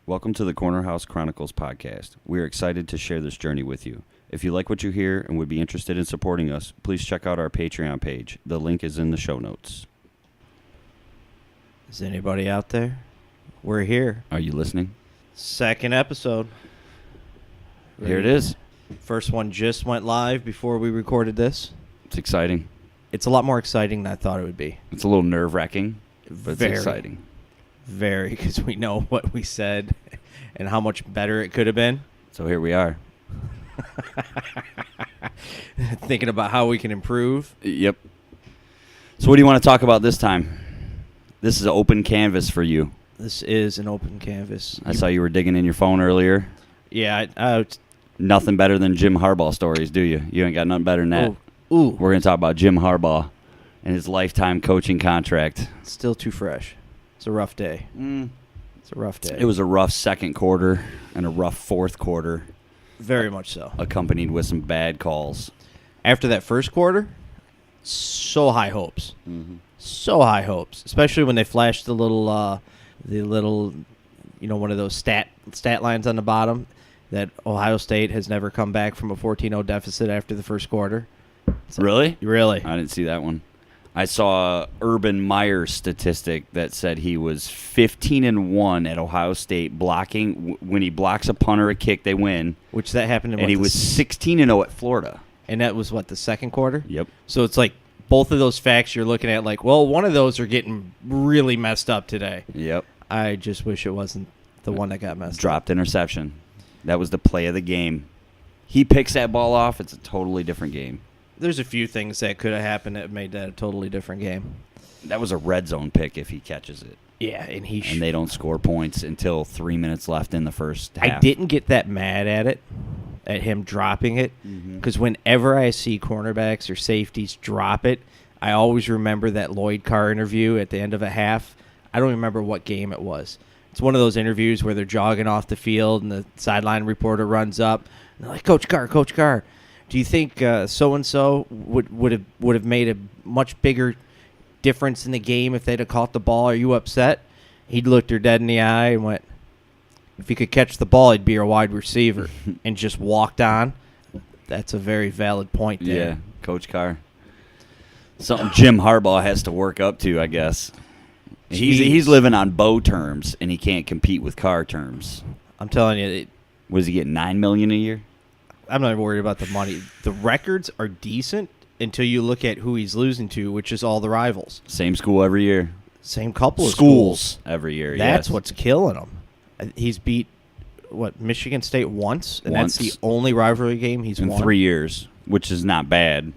Welcome to the Corner House Chronicles podcast. We are excited to share this journey with you. If you like what you hear and would be interested in supporting us, please check out our Patreon page. The link is in the show notes. Is anybody out there? We're here. Are you listening? Second episode. Here it is. First one just went live before we recorded this. It's exciting. It's a lot more exciting than I thought it would be. It's a little nerve-wracking, but it's exciting. Very, because we know what we said and how much better it could have been. So here we are. Thinking about how we can improve. Yep. So what do you want to talk about this time? This is an open canvas for you. This is an open canvas. I saw you were digging in your phone earlier. Yeah. Nothing better than Jim Harbaugh stories, do you? You ain't got nothing better than that. Ooh. We're going to talk about Jim Harbaugh and his lifetime coaching contract. Still too fresh. It's a rough day. It's a rough day. It was a rough second quarter and a rough fourth quarter, very much so. accompanied with some bad calls. After that first quarter, so high hopes. So high hopes, especially when they flashed the little, one of those stat lines on the bottom that Ohio State has never come back from a 14-0 deficit after the first quarter. Really? Really? I didn't see that one. I saw Urban Meyer's statistic that said he was 15-1 at Ohio State blocking. When he blocks a punt or a kick, they win. Which that happened in And he was 16-0 at Florida. And that was, the second quarter? Yep. So it's like both of those facts you're looking at like, well, one of those are getting really messed up today. Yep. I just wish it wasn't the one that got messed up. Dropped interception. That was the play of the game. He picks that ball off, it's a totally different game. There's a few things that could have happened that made that a totally different game. That was a red zone pick if he catches it. Yeah, and they don't score points until 3 minutes left in the first half. I didn't get that mad at him dropping it, because whenever I see cornerbacks or safeties drop it, I always remember that Lloyd Carr interview at the end of a half. I don't remember what game it was. It's one of those interviews where they're jogging off the field and the sideline reporter runs up and they're like, Coach Carr, do you think so-and-so would have made a much bigger difference in the game if they'd have caught the ball? Are you upset? He looked her dead in the eye and went, if he could catch the ball, he'd be a wide receiver, and just walked on. That's a very valid point there. Yeah, Coach Carr. Something Jim Harbaugh has to work up to, I guess. He's living on Bo terms, and he can't compete with Carr terms. I'm telling you. Was he getting $9 million a year? I'm not worried about the money. The records are decent until you look at who he's losing to, which is all the rivals. Same school every year. Same couple of schools every year. That's what's killing him. He's beat Michigan State once, and that's the only rivalry game he's won in 3 years, which is not bad.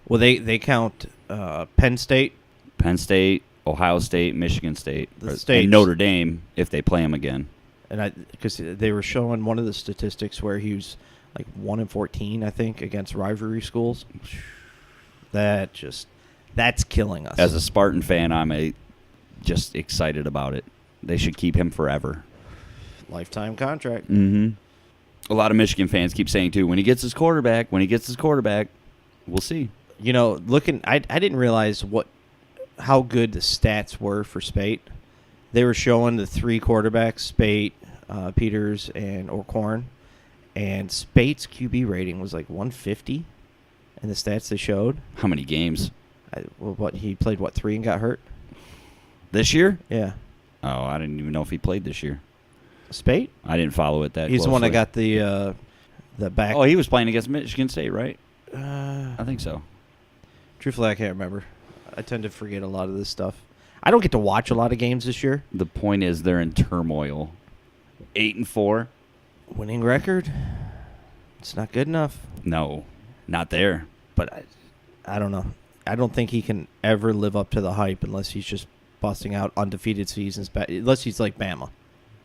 Well, they count Penn State, Ohio State, Michigan State, and Notre Dame if they play him again. And because they were showing one of the statistics where he was like 1-14, I think, against rivalry schools. That's killing us. As a Spartan fan, I'm just excited about it. They should keep him forever. Lifetime contract. A lot of Michigan fans keep saying too, when he gets his quarterback, we'll see. I didn't realize how good the stats were for Speights. They were showing the three quarterbacks, Speights, Peters, and O'Korn, and Speights' QB rating was like 150 in the stats they showed. How many games? He played 3 and got hurt? This year? Yeah. Oh, I didn't even know if he played this year. Speights? I didn't follow it that closely. He's the one that got the back. Oh, he was playing against Michigan State, right? I think so. Truthfully, I can't remember. I tend to forget a lot of this stuff. I don't get to watch a lot of games this year. The point is they're in turmoil. 8-4. Winning record. It's not good enough. No, not there. But I don't know. I don't think he can ever live up to the hype unless he's just busting out undefeated seasons. Unless he's like Bama.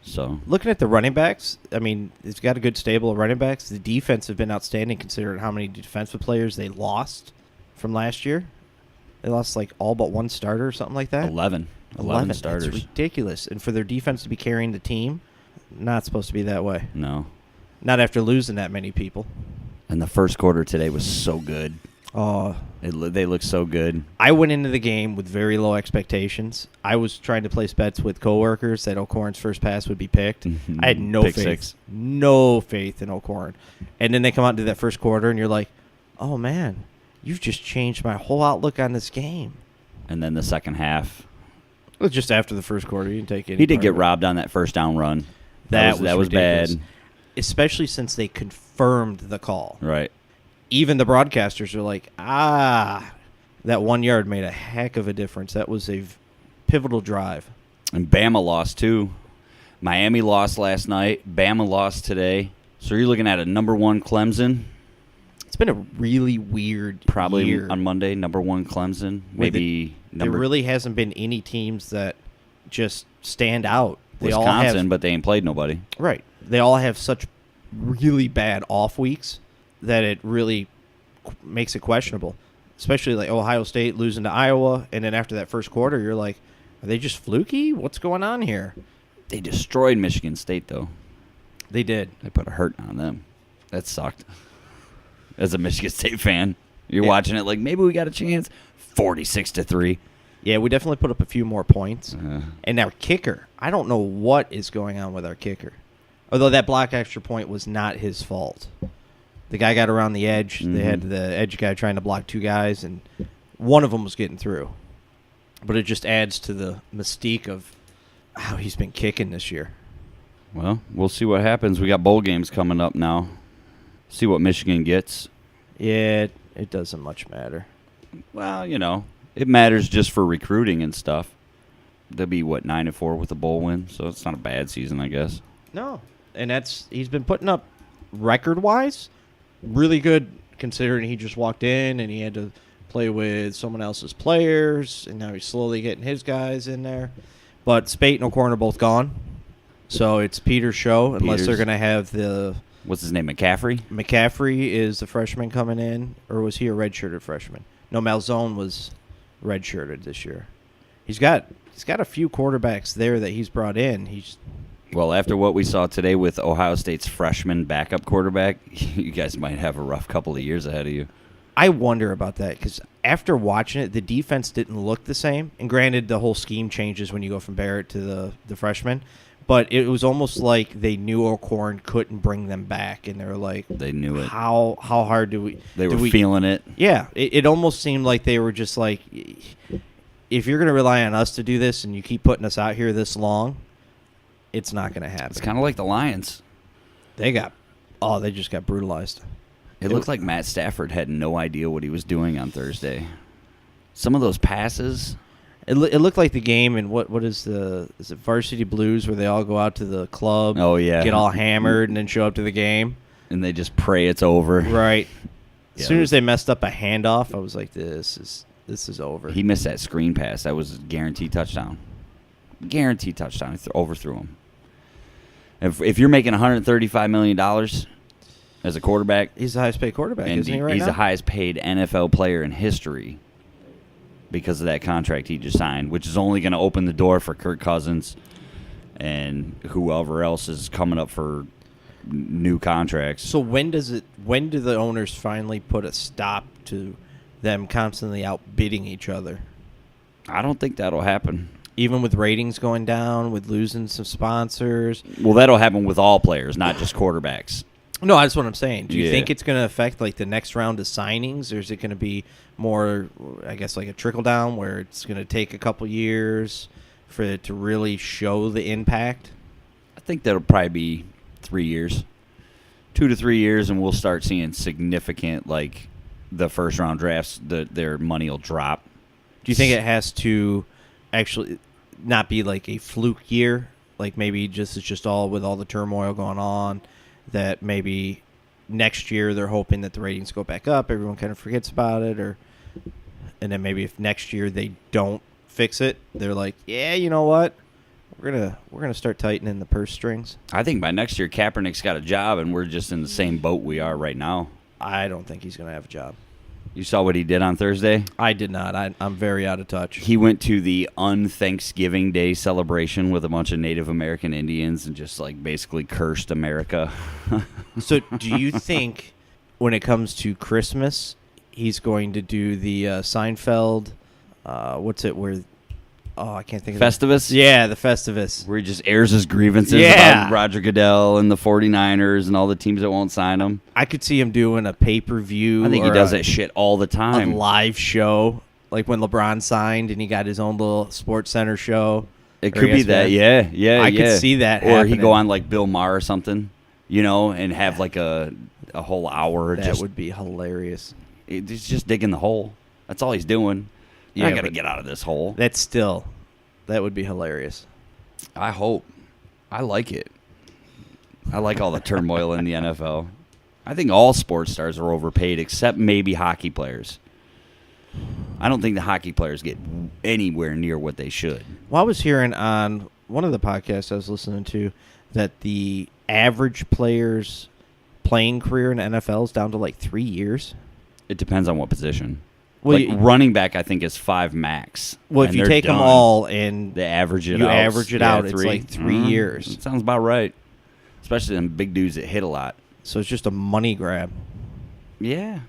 So looking at the running backs, I mean, he's got a good stable of running backs. The defense have been outstanding considering how many defensive players they lost from last year. They lost like all but one starter or something like that. 11 starters. That's ridiculous. And for their defense to be carrying the team, not supposed to be that way. No. Not after losing that many people. And the first quarter today was so good. Oh, They look so good. I went into the game with very low expectations. I was trying to place bets with coworkers that O'Corn's first pass would be picked. I had no Pick faith. six. No faith in O'Corn. And then they come out into that first quarter, and you're like, oh, man, you've just changed my whole outlook on this game. And then the second half. Well, just after the first quarter, you didn't take any He did part get of it. robbed on that first down run. That was bad. Especially since they confirmed the call. Right. Even the broadcasters are like, that 1 yard made a heck of a difference. That was a pivotal drive. And Bama lost, too. Miami lost last night. Bama lost today. So you're looking at a number 1 Clemson. It's been a really weird Probably year. on Monday, number 1 Clemson. Maybe There really hasn't been any teams that just stand out. They Wisconsin, all have, but they ain't played nobody. right. They all have such really bad off weeks that it really makes it questionable. Especially like Ohio State losing to Iowa, and then after that first quarter, you're like, are they just fluky? What's going on here? They destroyed Michigan State, though. They did. They put a hurt on them. That sucked. As a Michigan State fan, you're Yeah. watching it like, maybe we got a chance. 46-3. Yeah, we definitely put up a few more points. Uh, And our kicker, I don't know what is going on with our kicker. Although that block extra point was not his fault. The guy got around the edge. They had the edge guy trying to block 2 guys, and one of them was getting through. But it just adds to the mystique of how he's been kicking this year. Well, we'll see what happens. We got bowl games coming up now. See what Michigan gets. Yeah, it doesn't much matter. Well, it matters just for recruiting and stuff. They'll be, 9-4 with a bowl win, so it's not a bad season, I guess. No. And he's been putting up record-wise really good, considering he just walked in and he had to play with someone else's players, and now he's slowly getting his guys in there. But Speights and O'Corn are both gone, so it's Peter's show, unless they're Peters. going to have the What's his name, McCaffrey? McCaffrey is the freshman coming in, or was he a redshirted freshman? No, Malzone was redshirted this year. He's got a few quarterbacks there that he's brought in. Well, after what we saw today with Ohio State's freshman backup quarterback, you guys might have a rough couple of years ahead of you. I wonder about that because after watching it, the defense didn't look the same. And granted, the whole scheme changes when you go from Barrett to the freshman. But it was almost like they knew O'Corn couldn't bring them back, and they were like, They knew it. How hard do we? They were feeling it. Yeah, it almost seemed like they were just like, if you're going to rely on us to do this and you keep putting us out here this long, it's not going to happen. It's kind of like the Lions. They just got brutalized. It looked like Matt Stafford had no idea what he was doing on Thursday. Some of those passes. It looked like the game in is it Varsity Blues, where they all go out to the club, Oh, yeah. get all hammered, and then show up to the game. And they just pray it's over. Right. As Yeah, soon as they messed up a handoff, I was like, this is over. He missed that screen pass. That was a guaranteed touchdown. Guaranteed touchdown. He overthrew him. If you're making $135 million as a quarterback, He's the highest paid quarterback, and isn't he, right he's now? the highest paid NFL player in history because of that contract he just signed, which is only going to open the door for Kirk Cousins and whoever else is coming up for new contracts. So when do the owners finally put a stop to them constantly outbidding each other? I don't think that'll happen. Even with ratings going down, with losing some sponsors. Well, that'll happen with all players, not just quarterbacks. No, that's what I'm saying. Do you Yeah. think it's going to affect like the next round of signings, or is it going to be more, I guess, like a trickle down where it's going to take a couple years for it to really show the impact? I think that'll probably be 3 years. 2 to 3 years, and we'll start seeing significant, like, the first-round drafts, their money will drop. Do you think it has to actually not be like a fluke year? Like maybe it's just all with all the turmoil going on, that maybe next year they're hoping that the ratings go back up, everyone kind of forgets about it, and then maybe if next year they don't fix it, they're like, yeah, you know what? We're gonna start tightening the purse strings. I think by next year, Kaepernick's got a job, and we're just in the same boat we are right now. I don't think he's gonna have a job. You saw what he did on Thursday? I did not. I'm very out of touch. He went to the un-Thanksgiving Day celebration with a bunch of Native American Indians and just, like, basically cursed America. So do you think when it comes to Christmas, he's going to do the Seinfeld. What's it where? Oh, I can't think of Festivus? it. Yeah, the Festivus. Where he just airs his grievances about Roger Goodell and the 49ers and all the teams that won't sign him. I could see him doing a pay-per-view. I think he does that shit all the time. A live show, like when LeBron signed and he got his own little Sports Center show. It could be that, yeah. I could see that Or happening. he go on like Bill Maher or something, and have like a whole hour. That would be hilarious. He's just digging the hole. That's all he's doing. I got to get out of this hole. That would be hilarious. I hope. I like it. I like all the turmoil in the NFL. I think all sports stars are overpaid except maybe hockey players. I don't think the hockey players get anywhere near what they should. Well, I was hearing on one of the podcasts I was listening to that the average player's playing career in the NFL is down to like 3 years. It depends on what position. Well, running back, I think, is 5 max. Well, if you take them all and they average it out. You average it out, it's like 3 years. That sounds about right. Especially them big dudes that hit a lot. So it's just a money grab. Yeah.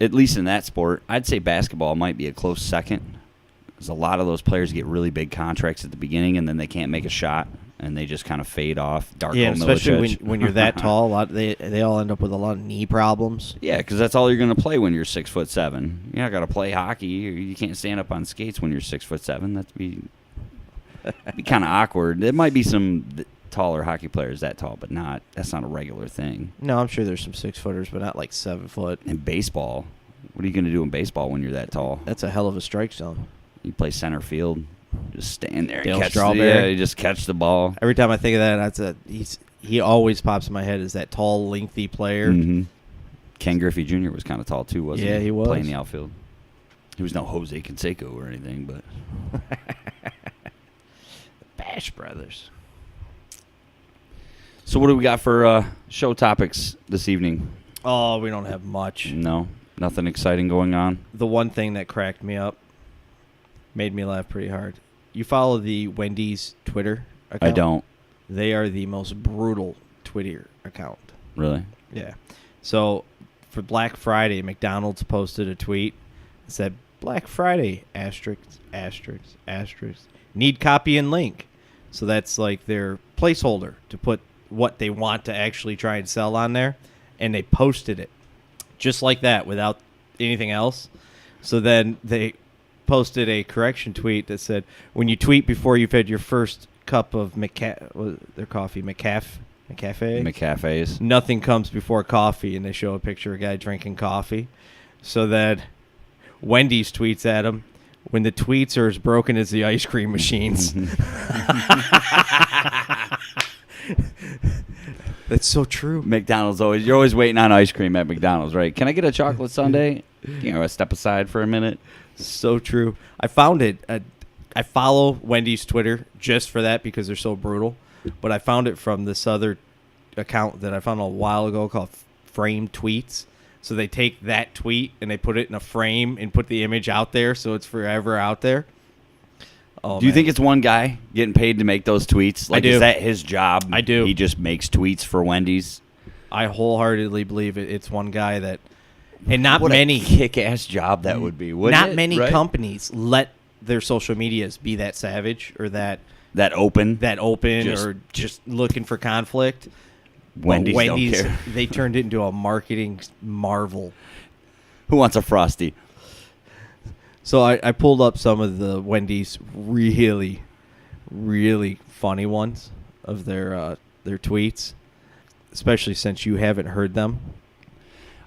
At least in that sport. I'd say basketball might be a close second. Because a lot of those players get really big contracts at the beginning, and then they can't make a shot, and they just kind of fade off. Yeah, especially when you're that tall, they all end up with a lot of knee problems. Yeah, because that's all you're going to play when you're 6'7". You're not going to play hockey. You can't stand up on skates when you're 6'7". That'd be kind of awkward. There might be some taller hockey players that tall, but that's not a regular thing. No, I'm sure there's some 6-footers, but not like 7 foot. In baseball, what are you going to do in baseball when you're that tall? That's a hell of a strike zone. You play center field, just stand there Dale and catch Strawberry. you just catch the ball. Every time I think of that, he always pops in my head as that tall, lengthy player. Mm-hmm. Ken Griffey Jr. was kind of tall too, wasn't he? Yeah, he was. Playing the outfield. He was no Jose Canseco or anything, but Bash Brothers. So what do we got for show topics this evening? Oh, we don't have much. No, nothing exciting going on. The one thing that cracked me up, made me laugh pretty hard. You follow the Wendys Twitter account? I don't. They are the most brutal Twitter account. Really? Yeah. So for Black Friday, McDonald's posted a tweet that said, Black Friday, asterisk, asterisk, asterisk, need copy and link. So that's like their placeholder to put what they want to actually try and sell on there. And they posted it just like that without anything else. So then they posted a correction tweet that said, when you tweet before you've had your first cup of their coffee, McCaffrey's. Nothing comes before coffee, and they show a picture of a guy drinking coffee. So then Wendy's tweets at him, when the tweets are as broken as the ice cream machines. That's so true. McDonald's you're always waiting on ice cream at McDonald's, right? Can I get a chocolate sundae? Step aside for a minute. So true. I found it. I follow Wendy's Twitter just for that because they're so brutal. But I found it from this other account that I found a while ago called Frame Tweets. So they take that tweet and they put it in a frame and put the image out there so it's forever out there. Oh, do you think it's one guy getting paid to make those tweets? I do. Is that his job? I do. He just makes tweets for Wendy's? I wholeheartedly believe it's one guy that... And not what many... a kick-ass job that would be, wouldn't Not it? many Right? companies let their social medias be that savage or that open. or just looking for conflict. Wendy's Wendy's don't care. They turned it into a marketing marvel. Who wants a Frosty? So I pulled up some of the Wendy's really, really funny ones of their tweets, especially since you haven't heard them.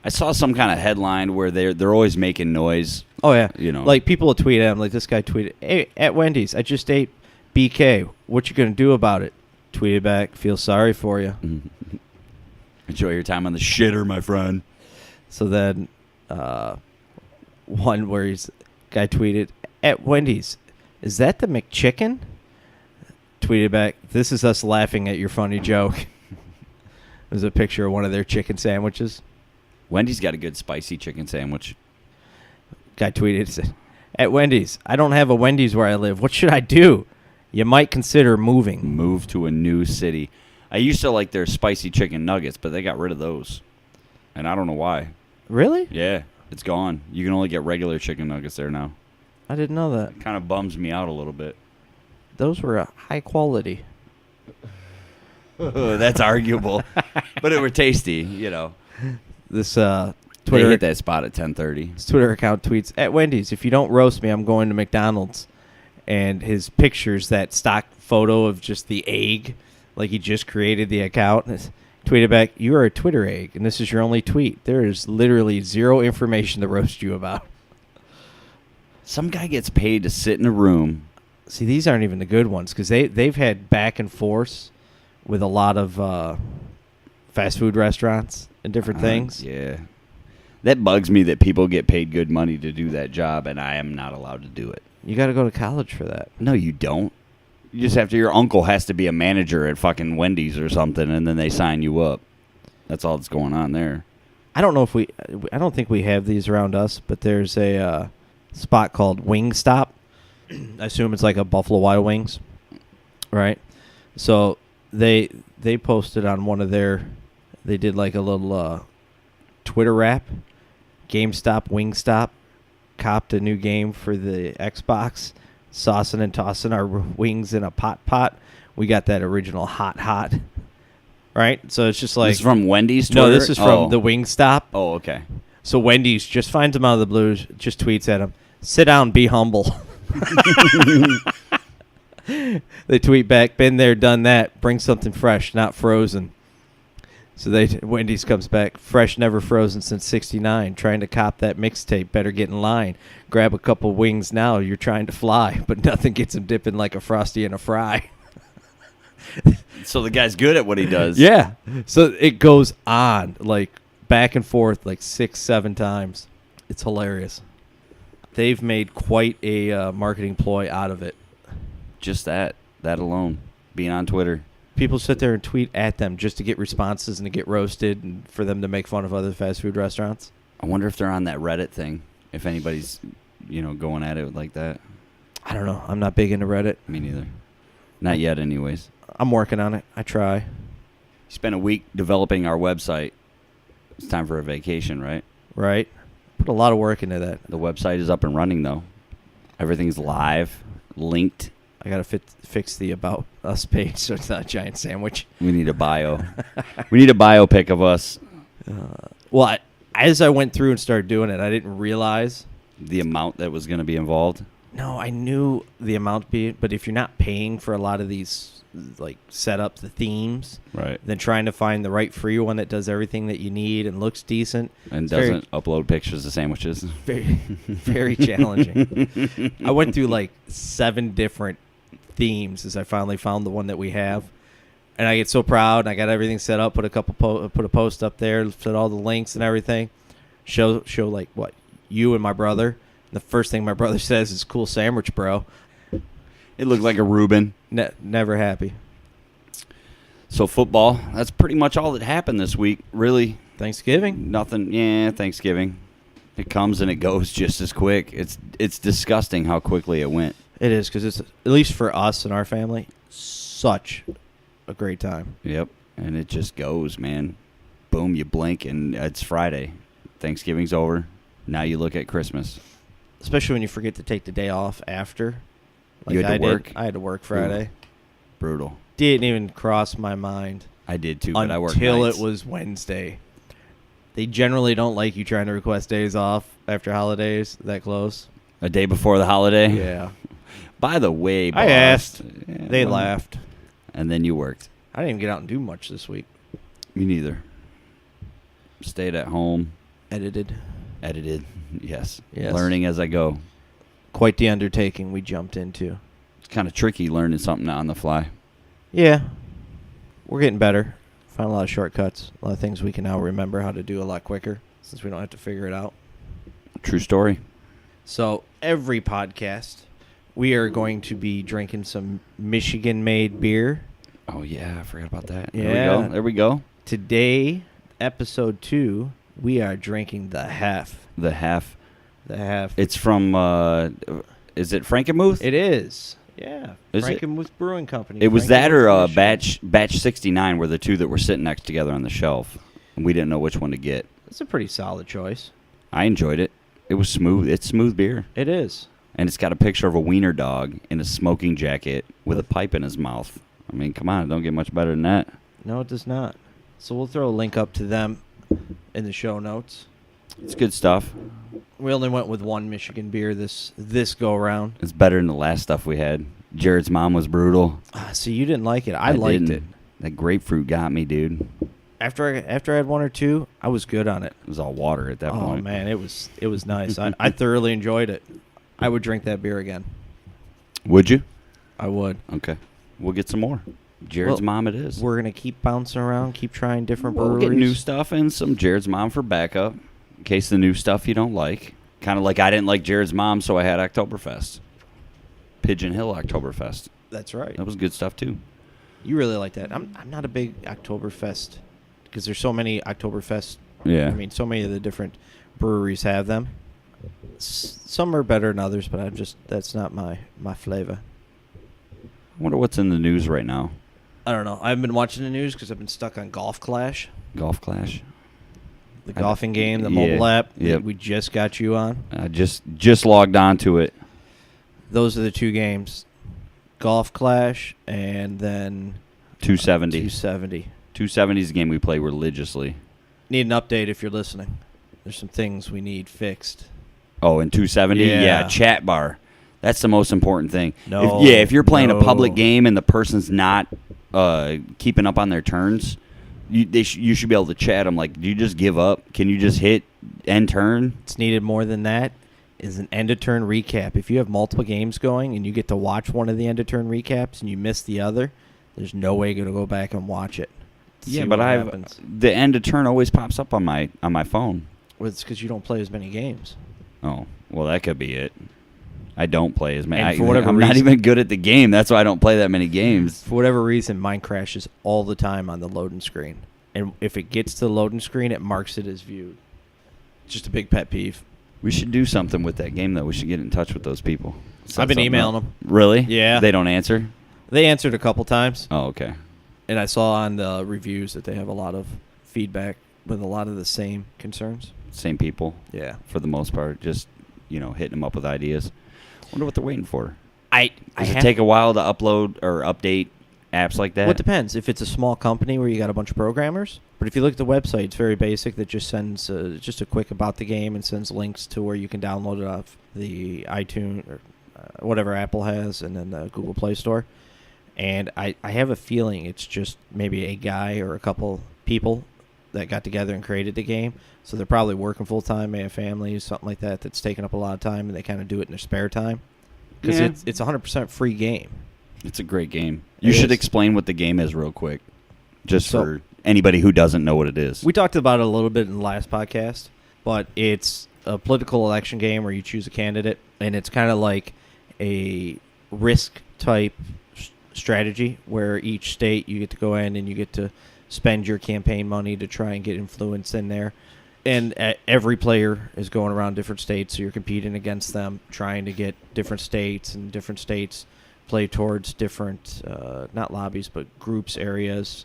I saw some kind of headline where they're always making noise. Oh, yeah. Like people will tweet at him. Like this guy tweeted, hey, at Wendy's, I just ate BK. What you going to do about it? Tweeted back, feel sorry for you. Enjoy your time on the shitter, my friend. So then one where guy tweeted, at Wendy's, is that the McChicken? Tweeted back, this is us laughing at your funny joke. There's a picture of one of their chicken sandwiches. Wendy's got a good spicy chicken sandwich. Guy tweeted, said, at Wendy's, I don't have a Wendy's where I live. What should I do? You might consider moving. Move to a new city. I used to like their spicy chicken nuggets, but they got rid of those. And I don't know why. Really? Yeah. It's gone. You can only get regular chicken nuggets there now. I didn't know that. Kind of bums me out a little bit. Those were high quality. That's arguable. But it were tasty, you know. This Twitter Twitter hit that spot at 10:30. His Twitter account tweets, "At Wendy's, if you don't roast me, I'm going to McDonald's." And his picture's that stock photo of just the egg, like he just created the account. And tweeted back, "You are a Twitter egg, and this is your only tweet. There is literally zero information to roast you about." Some guy gets paid to sit in a room. See, these aren't even the good ones because they've had back and forth with a lot of fast food restaurants and different things. Yeah. That bugs me that people get paid good money to do that job, and I am not allowed to do it. You got to go to college for that. No, you don't. You just have to. Your uncle has to be a manager at fucking Wendy's or something, and then they sign you up. That's all that's going on there. I don't know if I don't think we have these around us, but there's a spot called Wingstop. I assume it's like a Buffalo Wild Wings, right? So they posted on one of their, they did like a little Twitter rap. GameStop, Wingstop, copped a new game for the Xbox, saucing and tossing our wings in a pot. We got that original hot. Right? So it's just like... This is from Wendy's Twitter? No, this is from the Wingstop. Oh, okay. So Wendy's just finds him out of the blue, just tweets at him, "Sit down, be humble." They tweet back, "Been there, done that. Bring something fresh, not frozen." So Wendy's comes back, "Fresh, never frozen since '69. Trying to cop that mixtape. Better get in line. Grab a couple wings now. You're trying to fly, but nothing gets him dipping like a Frosty in a fry." So the guy's good at what he does. Yeah. So it goes on, like, back and forth, like 6-7 times. It's hilarious. They've made quite a marketing ploy out of it. Just that alone, being on Twitter. People sit there and tweet at them just to get responses and to get roasted and for them to make fun of other fast food restaurants. I wonder if they're on that Reddit thing, if anybody's, going at it like that. I don't know. I'm not big into Reddit. Me neither. Not yet, anyways. I'm working on it. I try. Spent a week developing our website. It's time for a vacation, right? Right. Put a lot of work into that. The website is up and running, though. Everything's live, linked. I got to fix the About Us page so it's not a giant sandwich. We need a bio. We need a biopic of us. Well, as I went through and started doing it, I didn't realize The amount that was going to be involved. No, I knew the amount but if you're not paying for a lot of these, like, setups, the themes, Right. then trying to find the right free one that does everything that you need and looks decent. And doesn't upload pictures of sandwiches. Very, very challenging. I went through, like, 7 different themes as I finally found the one that we have. And I get so proud, and I got everything set up, put a post up there, put all the links and everything. Show like, what, you and my brother. The first thing my brother says is, "Cool sandwich, bro." It looked like a Reuben. Never happy. So football, that's pretty much all that happened this week, really. Thanksgiving? Nothing. Yeah, Thanksgiving. It comes and it goes just as quick. It's disgusting how quickly it went. It is, because it's, at least for us and our family, such a great time. Yep. And it just goes, man. Boom, you blink, and it's Friday. Thanksgiving's over. Now you look at Christmas. Especially when you forget to take the day off after. Like you had to work? I had to work Friday. Ooh, brutal. Didn't even cross my mind. I did too, but I worked until nights. It was Wednesday. They generally don't like you trying to request days off after holidays that close. A day before the holiday? Yeah. By the way, boss, I asked. Yeah, They laughed. And then you worked. I didn't even get out and do much this week. Me neither. Stayed at home. Edited. Yes. Yes. Learning as I go. Quite the undertaking we jumped into. It's kind of tricky learning something on the fly. Yeah. We're getting better. Found a lot of shortcuts. A lot of things we can now remember how to do a lot quicker since we don't have to figure it out. True story. So every podcast, we are going to be drinking some Michigan-made beer. Oh, yeah. I forgot about that. Yeah. There we go. Today, episode 2, we are drinking the Half. The Half. The Half. It's from, is it Frankenmuth? It is. Yeah. Is it? Frankenmuth Brewing Company. It was that or Michigan. batch 69 were the two that were sitting next together on the shelf. And we didn't know which one to get. It's a pretty solid choice. I enjoyed it. It was smooth. It's smooth beer. It is. And it's got a picture of a wiener dog in a smoking jacket with a pipe in his mouth. I mean, come on. It don't get much better than that. No, it does not. So we'll throw a link up to them in the show notes. It's good stuff. We only went with one Michigan beer this go-around. It's better than the last stuff we had. Jared's mom was brutal. So you didn't like it. I liked didn't. it. That grapefruit got me, dude. After I had one or two, I was good on it. It was all water at that Oh, point. man, it was nice. I thoroughly enjoyed it. I would drink that beer again. Would you? I would. Okay. We'll get some more. Jared's Well, mom it is. We're going to keep bouncing around, keep trying different We'll breweries. get new stuff and some Jared's mom for backup in case the new stuff you don't like. Kind of like I didn't like Jared's mom, so I had Oktoberfest. Pigeon Hill Oktoberfest. That's right. That was good stuff, too. You really like that. I'm not a big Oktoberfest because there's so many Oktoberfest. Yeah. I mean, so many of the different breweries have them. Some are better than others, but that's not my flavor. I wonder what's in the news right now. I don't know. I haven't been watching the news because I've been stuck on Golf Clash, Golf Clash. the golfing game, the yeah, mobile app yep. that we just got you on. I just logged on to it. Those are the two games, Golf Clash and then 270. 270. 270 is a game we play religiously. Need an update if you're listening. There's some things we need fixed. Oh, in 270? Yeah. Chat bar. That's the most important thing. No, if you're playing a public no. game and the person's not keeping up on their turns, you should be able to chat them. Like, do you just give up? Can you just hit end turn? It's needed more than that. Is an end-of-turn recap. If you have multiple games going and you get to watch one of the end-of-turn recaps and you miss the other, there's no way you're going to go back and watch it. Yeah, but the end of turn always pops up on my phone. Well, it's because you don't play as many games. Oh, well, that could be it. I don't play as many. And for whatever I'm not reason- even good at the game. That's why I don't play that many games. For whatever reason, mine crashes all the time on the loading screen. And if it gets to the loading screen, it marks it as viewed. It's just a big pet peeve. We should do something with that game, though. We should get in touch with those people. I've been emailing them. Really? Yeah. They don't answer? They answered a couple times. Oh, okay. And I saw on the reviews that they have a lot of feedback with a lot of the same concerns. Same people, Yeah. for the most part. Just, hitting them up with ideas. Wonder what they're waiting for. I Does it take a while to upload or update apps like that? Well, it depends. If it's a small company where you got a bunch of programmers, but if you look at the website, it's very basic. That just sends just a quick about the game and sends links to where you can download it off the iTunes or whatever Apple has, and then the Google Play Store. And I have a feeling it's just maybe a guy or a couple people that got together and created the game. So they're probably working full time, may have families, something like that, that's taking up a lot of time, and they kind of do it in their spare time. Because Yeah. it's a 100% free game. It's a great game. You It should is. explain what the game is real quick, just So- for anybody who doesn't know what it is. We talked about it a little bit in the last podcast, but it's a political election game where you choose a candidate, and it's kind of like a risk-type strategy where each state you get to go in and you get to spend your campaign money to try and get influence in there. And every player is going around different states, so you're competing against them, trying to get different states, and different states play towards different, not lobbies, but groups, areas.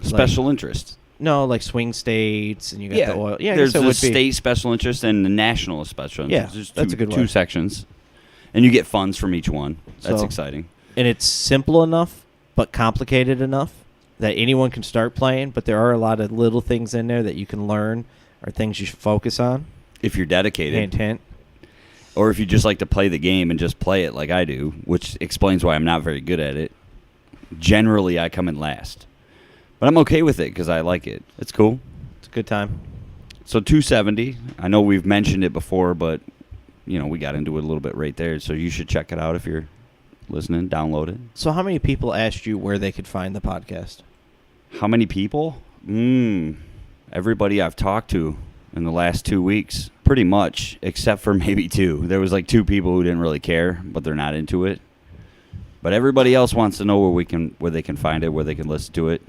Special interest. No, like swing states, and you got the oil. Yeah, I there's guess it the would be. state special interest and the national special interest. Yeah, There's that's a good two one. sections, and you get funds from each one. That's So- exciting. And it's simple enough, but complicated enough that anyone can start playing. But there are a lot of little things in there that you can learn, or things you should focus on. If you're dedicated, Hint, hint. or if you just like to play the game and just play it like I do, which explains why I'm not very good at it. Generally, I come in last, but I'm okay with it because I like it. It's cool. It's a good time. So 270. I know we've mentioned it before, but we got into it a little bit right there. So you should check it out if you're listening. Download it. So how many people asked you where they could find the podcast? How many people? Everybody I've talked to in the last 2 weeks, pretty much, except for maybe two. There was like two people who didn't really care, but they're not into it. But everybody else wants to know where they can find it, where they can listen to it.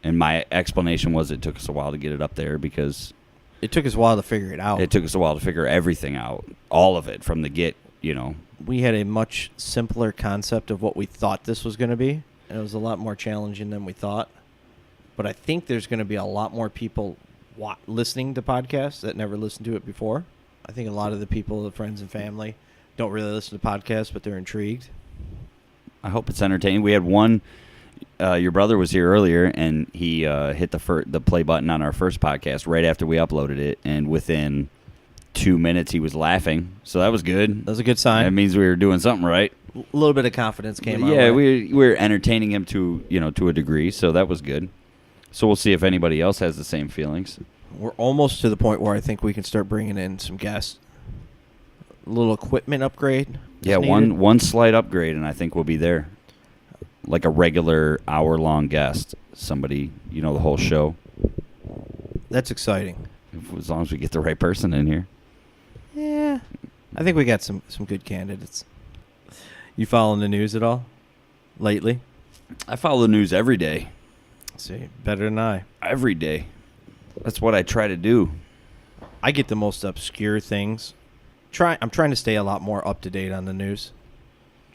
And my explanation was it took us a while to get it up there because It took us a while to figure it out. it took us a while to figure everything out, all of it from the get. We had a much simpler concept of what we thought this was going to be, and it was a lot more challenging than we thought. But I think there's going to be a lot more people listening to podcasts that never listened to it before. I think a lot of the people, the friends and family, don't really listen to podcasts, but they're intrigued. I hope it's entertaining. We had one. Your brother was here earlier, and he hit the play button on our first podcast right after we uploaded it, and within 2 minutes he was laughing. So that was good. That was a good sign. That means we were doing something right. A little bit of confidence came out. Yeah, we were entertaining him to a degree, so that was good. So we'll see if anybody else has the same feelings. We're almost to the point where I think we can start bringing in some guests. A little equipment upgrade. Yeah, one slight upgrade, and I think we'll be there. Like a regular hour-long guest. Somebody, the whole show. That's exciting. As long as we get the right person in here. Yeah. I think we got some good candidates. You following the news at all lately? I follow the news every day. See, better than I. Every day. That's what I try to do. I get the most obscure things. I'm trying to stay a lot more up to date on the news.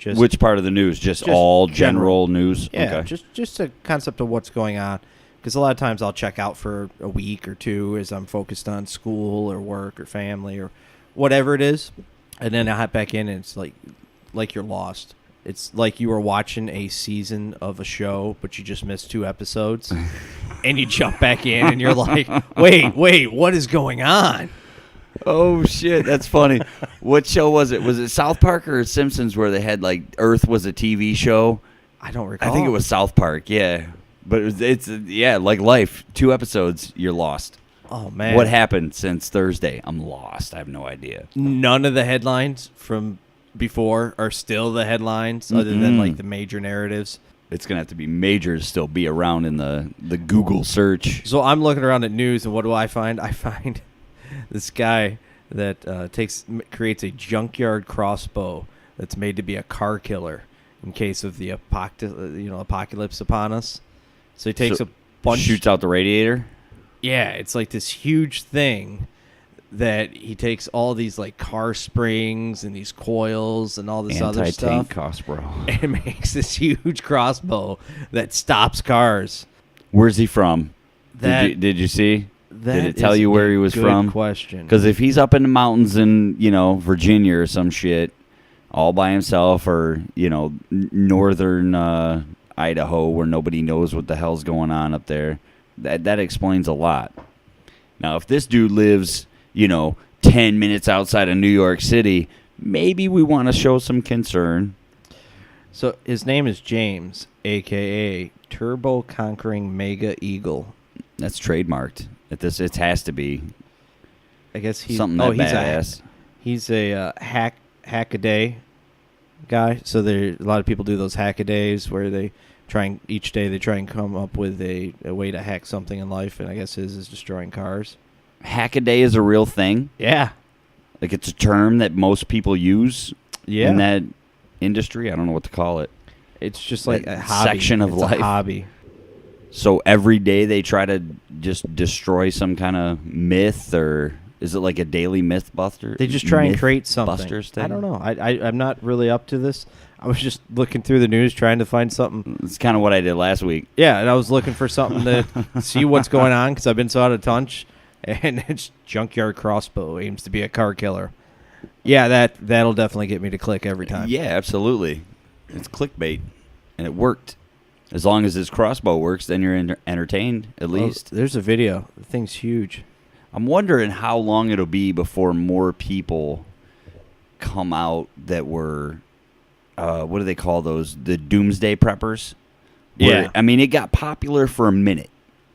Which part of the news? Just all general news? Yeah, okay. just a concept of what's going on. Because a lot of times I'll check out for a week or two as I'm focused on school or work or family or whatever it is. And then I hop back in and it's like you're lost. It's like you were watching a season of a show, but you just missed 2 episodes. And you jump back in and you're like, wait, what is going on? Oh, shit, that's funny. What show was it? Was it South Park or Simpsons where they had, Earth was a TV show? I don't recall. I think it was South Park, yeah. But it's like life. 2 episodes, you're lost. Oh, man. What happened since Thursday? I'm lost. I have no idea. None of the headlines from before are still the headlines other than, the major narratives. It's going to have to be major to still be around in the Google search. So I'm looking around at news, and what do I find? I find this guy that creates a junkyard crossbow that's made to be a car killer in case of the apocalypse upon us. So he takes a bunch, shoots out the radiator. Yeah, it's like this huge thing that he takes all these car springs and these coils and all this other stuff. Anti-tank crossbow. And makes this huge crossbow that stops cars. Where's he from? Did you see? Did it tell you where he was from? Good question. Because if he's up in the mountains in, Virginia or some shit, all by himself, or, northern Idaho where nobody knows what the hell's going on up there, that explains a lot. Now, if this dude lives, 10 minutes outside of New York City, maybe we want to show some concern. So his name is James, a.k.a. Turbo Conquering Mega Eagle. That's trademarked. It has to be. I guess he's something that badass. He's a hack-a-day guy. So a lot of people do those hack-a-days where each day they try and come up with a way to hack something in life, and I guess his is destroying cars. Hack-a-day is a real thing? Yeah. It's a term that most people use in that industry? I don't know what to call it. It's just like a hobby. Section of life. A hobby. So every day they try to just destroy some kind of myth, or is it like a daily myth buster? They just try and create something. Busters thing? I don't know. I'm not really up to this. I was just looking through the news trying to find something. It's kind of what I did last week. Yeah, and I was looking for something to see what's going on because I've been so out of touch. And it's Junkyard Crossbow aims to be a car killer. Yeah, that'll definitely get me to click every time. Yeah, absolutely. It's clickbait, and it worked. As long as his crossbow works, then you're entertained, at least. There's a video. The thing's huge. I'm wondering how long it'll be before more people come out that were, what do they call those? The doomsday preppers? Yeah. It got popular for a minute,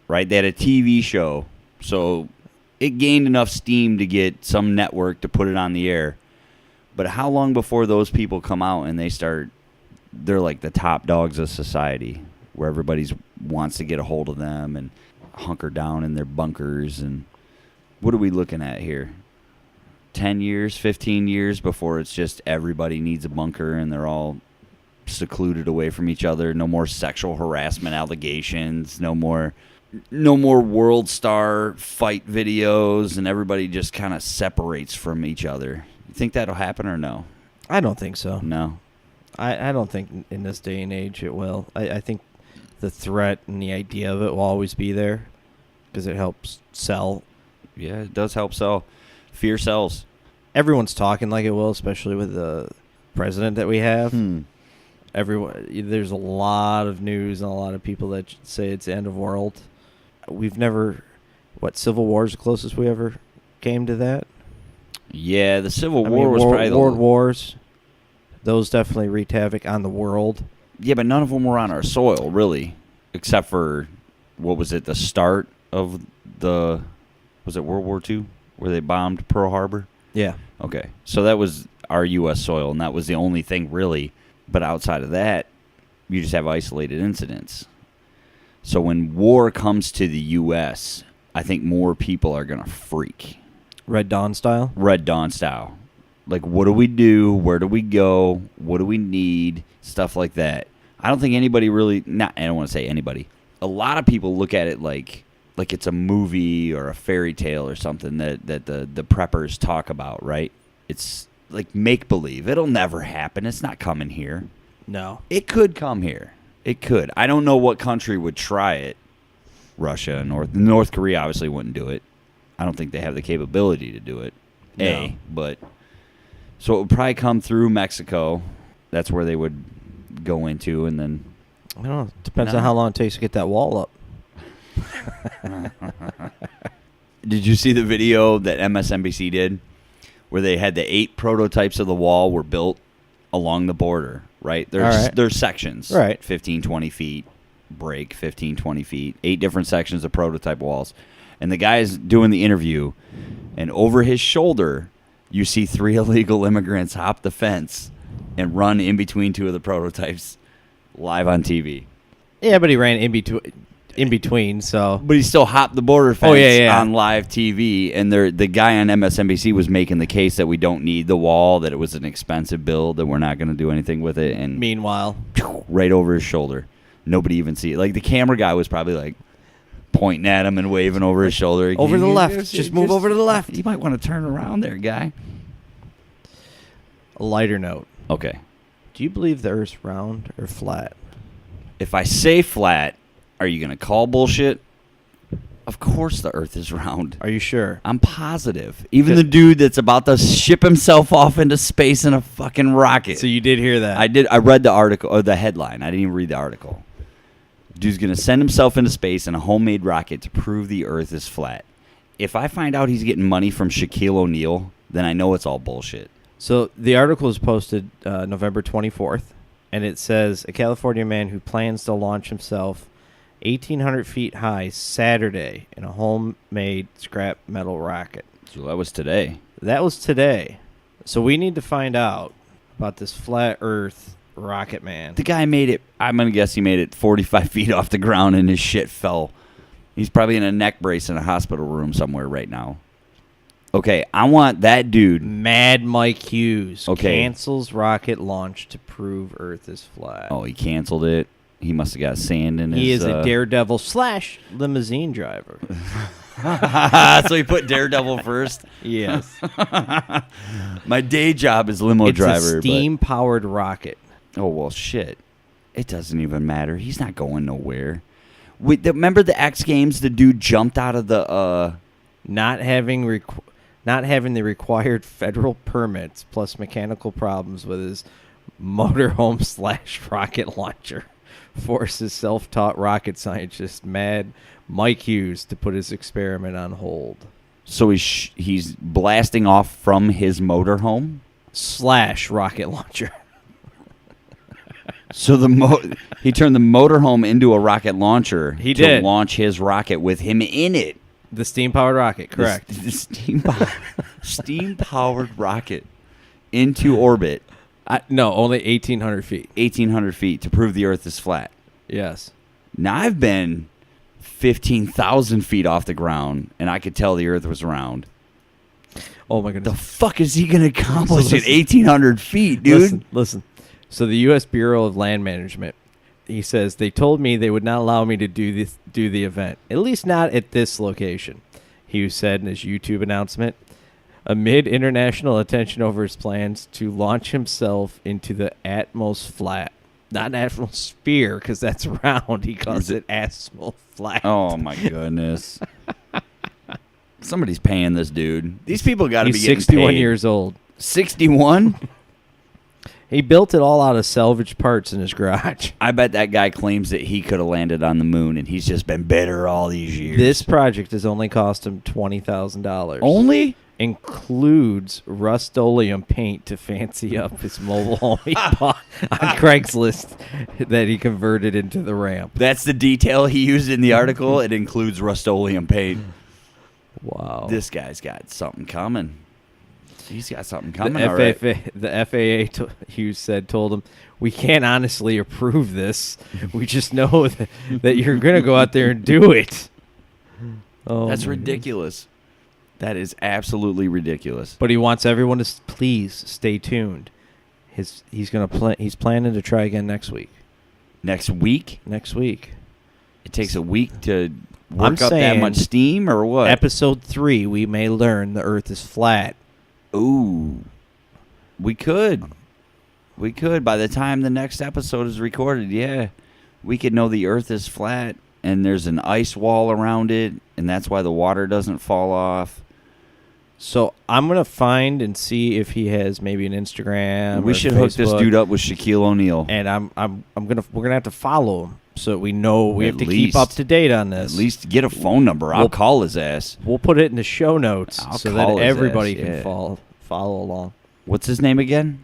right? They had a TV show, so it gained enough steam to get some network to put it on the air. But how long before those people come out and they're like the top dogs of society, where everybody wants to get a hold of them and hunker down in their bunkers? And what are we looking at here? 10 years, 15 years before it's just everybody needs a bunker and they're all secluded away from each other. No more sexual harassment allegations. No more World Star fight videos, and everybody just kind of separates from each other. You think that'll happen or no? I don't think so. No. I don't think in this day and age it will. I think the threat and the idea of it will always be there. because it helps sell. Yeah, it does help sell. Fear sells. Everyone's talking like it will, especially with the president that we have. Everyone, there's a lot of news and a lot of people that say it's the end of world. We've never, Civil War is the closest we ever came to that. Yeah, the Civil War was probably the world wars. Those definitely wreaked havoc on the world. Yeah, but none of them were on our soil, really, except for, what was it, the start of was it World War II, where they bombed Pearl Harbor? Yeah. Okay, so that was our U.S. soil, and that was the only thing, really. But outside of that, you just have isolated incidents. So when war comes to the U.S., I think more people are going to freak. Red Dawn style? Red Dawn style. Like, what do we do? Where do we go? What do we need? Stuff like that. I don't think anybody really, I don't want to say anybody. A lot of people look at it like it's a movie or a fairy tale or something that the preppers talk about, right? It's like make-believe. It'll never happen. It's not coming here. No. It could come here. It could. I don't know what country would try it. Russia, North Korea obviously wouldn't do it. I don't think they have the capability to do it. No. But so it would probably come through Mexico. That's where they would go into, and then I don't know. Depends on how long it takes to get that wall up. Did you see the video that MSNBC did where they had the 8 prototypes of the wall were built along the border, right? There's sections, right? 15, 20 feet, break, 15, 20 feet, 8 different sections of prototype walls. And the guy's doing the interview, and over his shoulder, you see 3 illegal immigrants hop the fence and run in between 2 of the prototypes live on TV. Yeah, but he ran in between, so. But he still hopped the border fence on live TV, and the guy on MSNBC was making the case that we don't need the wall, that it was an expensive build, that we're not going to do anything with it. And meanwhile, right over his shoulder, nobody even see it. Like the camera guy was probably like pointing at him and waving over his shoulder. Over the left, just move over to the left. You might want to turn around there, guy. A lighter note. Okay. Do you believe the Earth's round or flat? If I say flat, are you going to call bullshit? Of course the Earth is round. Are you sure? I'm positive. Even the dude that's about to ship himself off into space in a fucking rocket. So you did hear that? I did. I read the article, or the headline. I didn't even read the article. Dude's going to send himself into space in a homemade rocket to prove the Earth is flat. If I find out he's getting money from Shaquille O'Neal, then I know it's all bullshit. So the article was posted November 24th, and it says, a California man who plans to launch himself 1,800 feet high Saturday in a homemade scrap metal rocket. So that was today. That was today. So we need to find out about this flat Earth rocket man. The guy made it, I'm going to guess he made it 45 feet off the ground and his shit fell. He's probably in a neck brace in a hospital room somewhere right now. Okay, I want that dude. Mad Mike Hughes Okay. cancels rocket launch to prove Earth is flat. Oh, he canceled it. He must have got sand in his... He is a Daredevil / limousine driver. So he put Daredevil first? Yes. My day job is limo driver. It's a steam-powered rocket. Oh, well, shit. It doesn't even matter. He's not going nowhere. Remember the X Games? The dude jumped out of the... Not having the required federal permits, plus mechanical problems with his motorhome / rocket launcher, forces self-taught rocket scientist Mad Mike Hughes to put his experiment on hold. So he's blasting off from his motorhome? / rocket launcher. So he turned the motorhome into a rocket launcher to launch his rocket with him in it. The steam-powered rocket, correct. The steam-powered rocket into orbit. No, only 1,800 feet. 1,800 feet to prove the Earth is flat. Yes. Now, I've been 15,000 feet off the ground, and I could tell the Earth was round. Oh, my goodness. The fuck is he going to accomplish at 1,800 feet, dude? Listen. So the U.S. Bureau of Land Management, he says, they told me they would not allow me to do the event, at least not at this location, Hughes said in his YouTube announcement, amid international attention over his plans to launch himself into the Atmos flat. Not an actual sphere, because that's round. He calls it asmal flat. Oh, my goodness. Somebody's paying this dude. These people got to be He's getting 61 paid. years old. 61? He built it all out of salvage parts in his garage. I bet that guy claims that he could have landed on the moon, and he's just been bitter all these years. This project has only cost him $20,000. Only? Includes Rust-Oleum paint to fancy up his mobile home he bought on Craigslist that he converted into the ramp. That's the detail he used in the article. It includes Rust-Oleum paint. Wow. This guy's got something coming. He's got something coming. The FAA, Hughes said, told him, "We can't honestly approve this. We just know that you're going to go out there and do it." Oh, That's ridiculous. That is absolutely ridiculous. But he wants everyone to please stay tuned. He's planning to try again next week. Next week? Next week. It takes a week to work up that much steam, or what? Episode 3, we may learn the Earth is flat. Ooh. We could. We could. By the time the next episode is recorded, yeah. We could know the Earth is flat, and there's an ice wall around it, and that's why the water doesn't fall off. So I'm gonna find and see if he has maybe an Instagram. We or should Facebook, hook this dude up with Shaquille O'Neal. and we're gonna have to follow him so that we know we have At to least. keep up to date on this. At least get a phone number. I'll We'll- call his ass. We'll put it in the show notes I'll so call that his everybody ass, can yeah. follow along. What's his name again?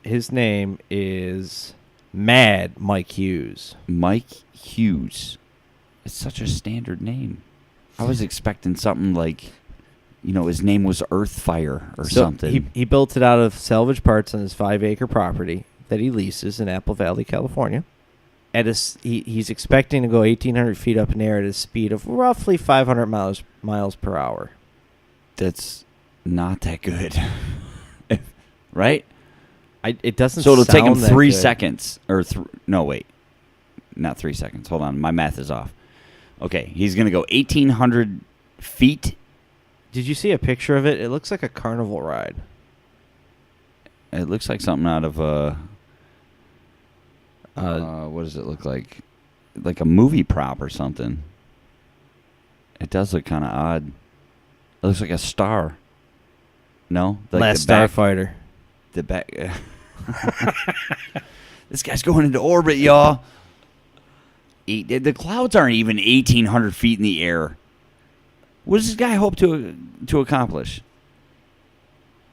His name is Mad Mike Hughes. Mike Hughes. It's such a standard name. I was expecting something like, his name was Earthfire or something. He built it out of salvage parts on his 5-acre property that he leases in Apple Valley, California. He's expecting to go 1,800 feet up in the air at a speed of roughly 500 miles per hour. That's not that good. Right? It doesn't. So it'll take him sound that 3 good. seconds. No, wait. Not 3 seconds. Hold on. My math is off. Okay. He's going to go 1,800 feet. Did you see a picture of it? It looks like a carnival ride. It looks like something out of what does it look like? Like a movie prop or something. It does look kind of odd. It looks like a star. No? Like Last the back- Starfighter. The back. This guy's going into orbit, y'all. The clouds aren't even 1,800 feet in the air. What does this guy hope to accomplish?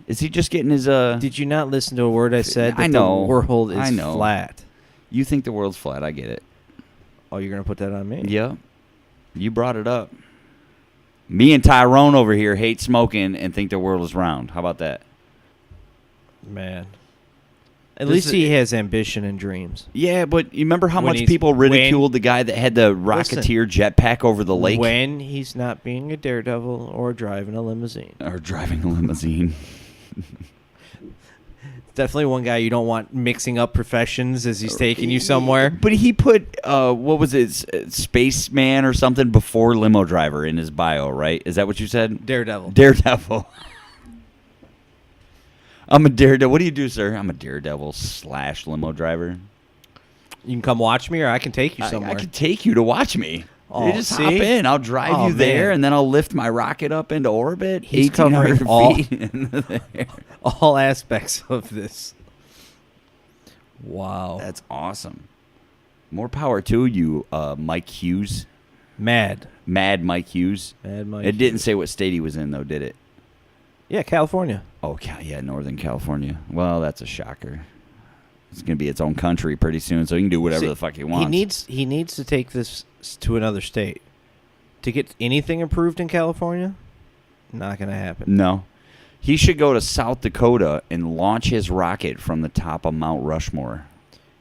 Is he just getting his Did you not listen to a word I said? I That know. The world is I know. flat. You think the world's flat? I get it. Oh, you're gonna put that on me? Yeah, you brought it up. Me and Tyrone over here hate smoking and think the world is round. How about that? Man. At This least is- he has ambition and dreams. Yeah, but you remember how When much he's- people ridiculed the guy that had the Rocketeer jetpack over the lake? When he's not being a daredevil or driving a limousine. Or driving a limousine. Definitely one guy you don't want mixing up professions as he's taking you somewhere. But he put, what was it, spaceman or something before limo driver in his bio, right? Is that what you said? Daredevil. Daredevil. I'm a daredevil. What do you do, sir? I'm a daredevil / limo driver. You can come watch me or I can take you somewhere. I can take you to watch me. Oh, You just hop see? in. I'll drive Oh, you there, man. and then I'll lift my rocket up into orbit. He's 1,800 covering all- feet into the air. All aspects of this. Wow. That's awesome. More power to you, Mike Hughes. Mad Mike Hughes. Mike. It didn't say what state he was in, though, did it? Yeah, California. Oh, yeah, Northern California. Well, that's a shocker. It's going to be its own country pretty soon, so he can do whatever See, the fuck he wants. He needs to take this to another state. To get anything approved in California, not going to happen. No. He should go to South Dakota and launch his rocket from the top of Mount Rushmore.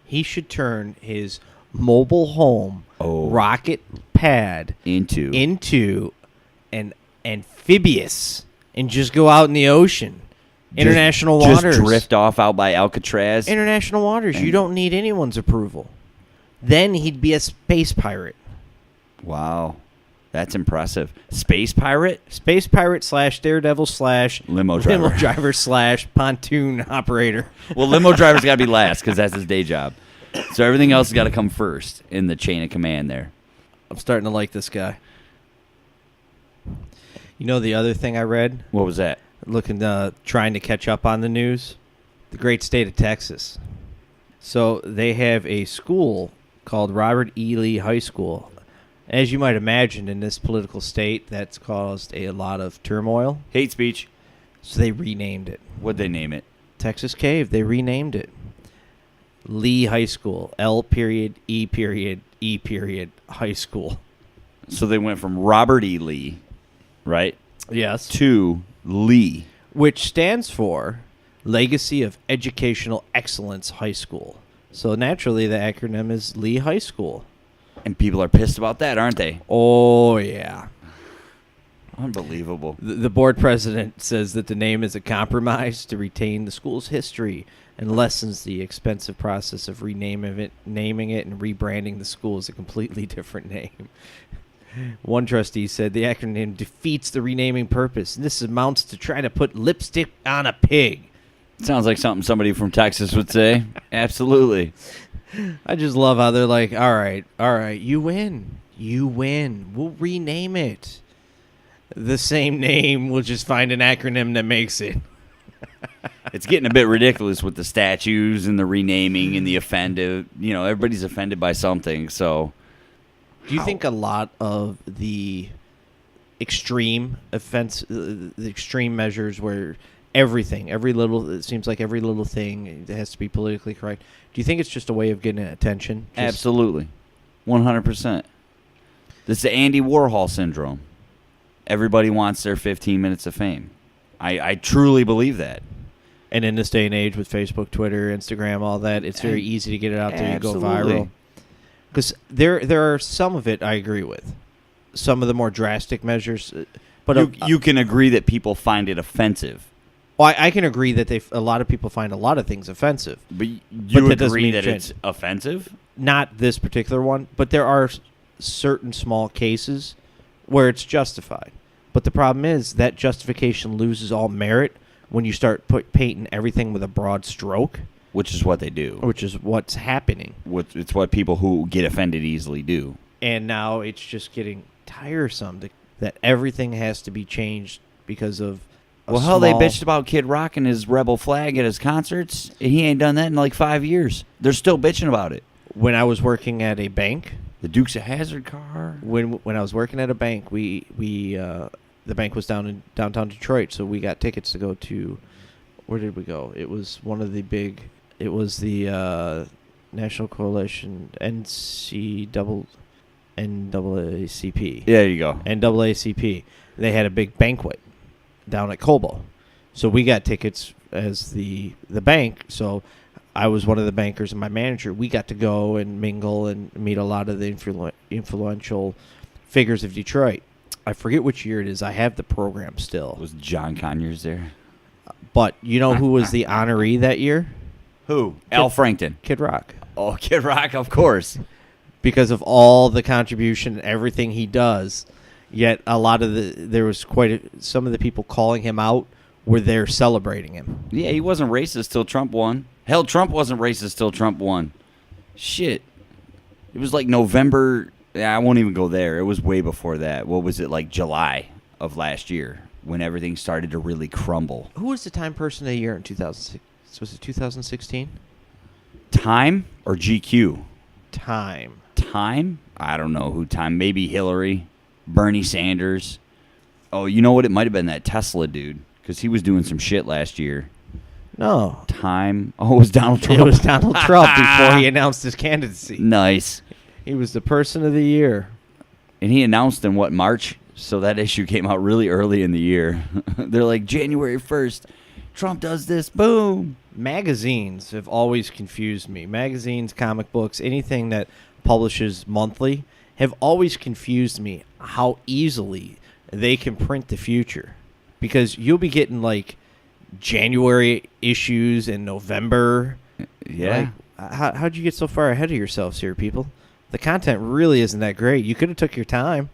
He should turn his mobile home rocket pad into an amphibious and just go out in the ocean. International waters. Just drift off out by Alcatraz. International waters. You don't need anyone's approval. Then he'd be a space pirate. Wow. That's impressive. Space pirate? Space pirate / daredevil / Limo driver. / pontoon operator. Well, limo driver's got to be last because that's his day job. So everything else has got to come first in the chain of command there. I'm starting to like this guy. You know the other thing I read? What was that? Trying to catch up on the news. The great state of Texas. So they have a school called Robert E. Lee High School. As you might imagine, in this political state, that's caused a lot of turmoil. Hate speech. So they renamed it. What'd they name it? Texas Cave. They renamed it. Lee High School. L.E. E. High School. So they went from Robert E. Lee, right? Yes. To Lee. Which stands for Legacy of Educational Excellence High School. So naturally, the acronym is Lee High School. And people are pissed about that, aren't they? Oh, yeah. Unbelievable. The board president says that the name is a compromise to retain the school's history and lessens the expensive process of naming it, and rebranding the school as a completely different name. One trustee said the acronym defeats the renaming purpose, and this amounts to trying to put lipstick on a pig. Sounds like something somebody from Texas would say. Absolutely. I just love how they're like, all right, you win. We'll rename it. The same name, we'll just find an acronym that makes it. It's getting a bit ridiculous with the statues and the renaming and the offended. You know, everybody's offended by something, so. Do you think a lot of the extreme the extreme measures where it seems like every little thing has to be politically correct, do you think it's just a way of getting attention? Absolutely. 100%. This is the Andy Warhol syndrome. Everybody wants their 15 minutes of fame. I truly believe that. And in this day and age with Facebook, Twitter, Instagram, all that, it's very easy to get it out there and go Absolutely. viral. Because there are some of it I agree with. Some of the more drastic measures. But You can agree that people find it offensive. Well, I can agree that a lot of people find a lot of things offensive. But you that doesn't agree mean that change. it's offensive? Not this particular one, but there are certain small cases where it's justified. But the problem is that justification loses all merit when you start painting everything with a broad stroke. Which is what they do. Which is what's happening. It's what people who get offended easily do. And now it's just getting tiresome that everything has to be changed because of they bitched about Kid Rock and his rebel flag at his concerts. He ain't done that in like 5 years. They're still bitching about it. When I was working at a bank, the Dukes of Hazzard car. When I was working at a bank, the bank was down in downtown Detroit, so we got tickets to go to. Where did we go? It was one of the big. It was the National Coalition NAACP. Yeah, there you go. NAACP. They had a big banquet down at Cobo, so we got tickets as the bank. So I was one of the bankers and my manager. We got to go and mingle and meet a lot of the influential figures of Detroit. I forget which year it is. I have the program still. Was John Conyers there? But you know who was the honoree that year? Who? Al Franken. Kid Rock. Oh, Kid Rock, of course. Because of all the contribution and everything he does. Yet a lot of there was some of the people calling him out were there celebrating him. Yeah, he wasn't racist till Trump won. Hell, Trump wasn't racist till Trump won. Shit. It was like November. I won't even go there. It was way before that. What was it, like July of last year when everything started to really crumble? Who was the Time Person of the Year in 2006? Was it 2016? Time or GQ? Time. Time? I don't know who Time. Maybe Hillary, Bernie Sanders. Oh, you know what? It might have been that Tesla dude because he was doing some shit last year. No. Time. Oh, it was Donald Trump. It was Donald Trump before he announced his candidacy. Nice. He was the Person of the Year. And he announced in, March? So that issue came out really early in the year. They're like, January 1st, Trump does this, boom. Magazines have always confused me. Magazines, comic books, anything that publishes monthly have always confused me how easily they can print the future. Because you'll be getting, like, January issues in November. Yeah. Like, how'd you get so far ahead of yourselves here, people? The content really isn't that great. You could have took your time.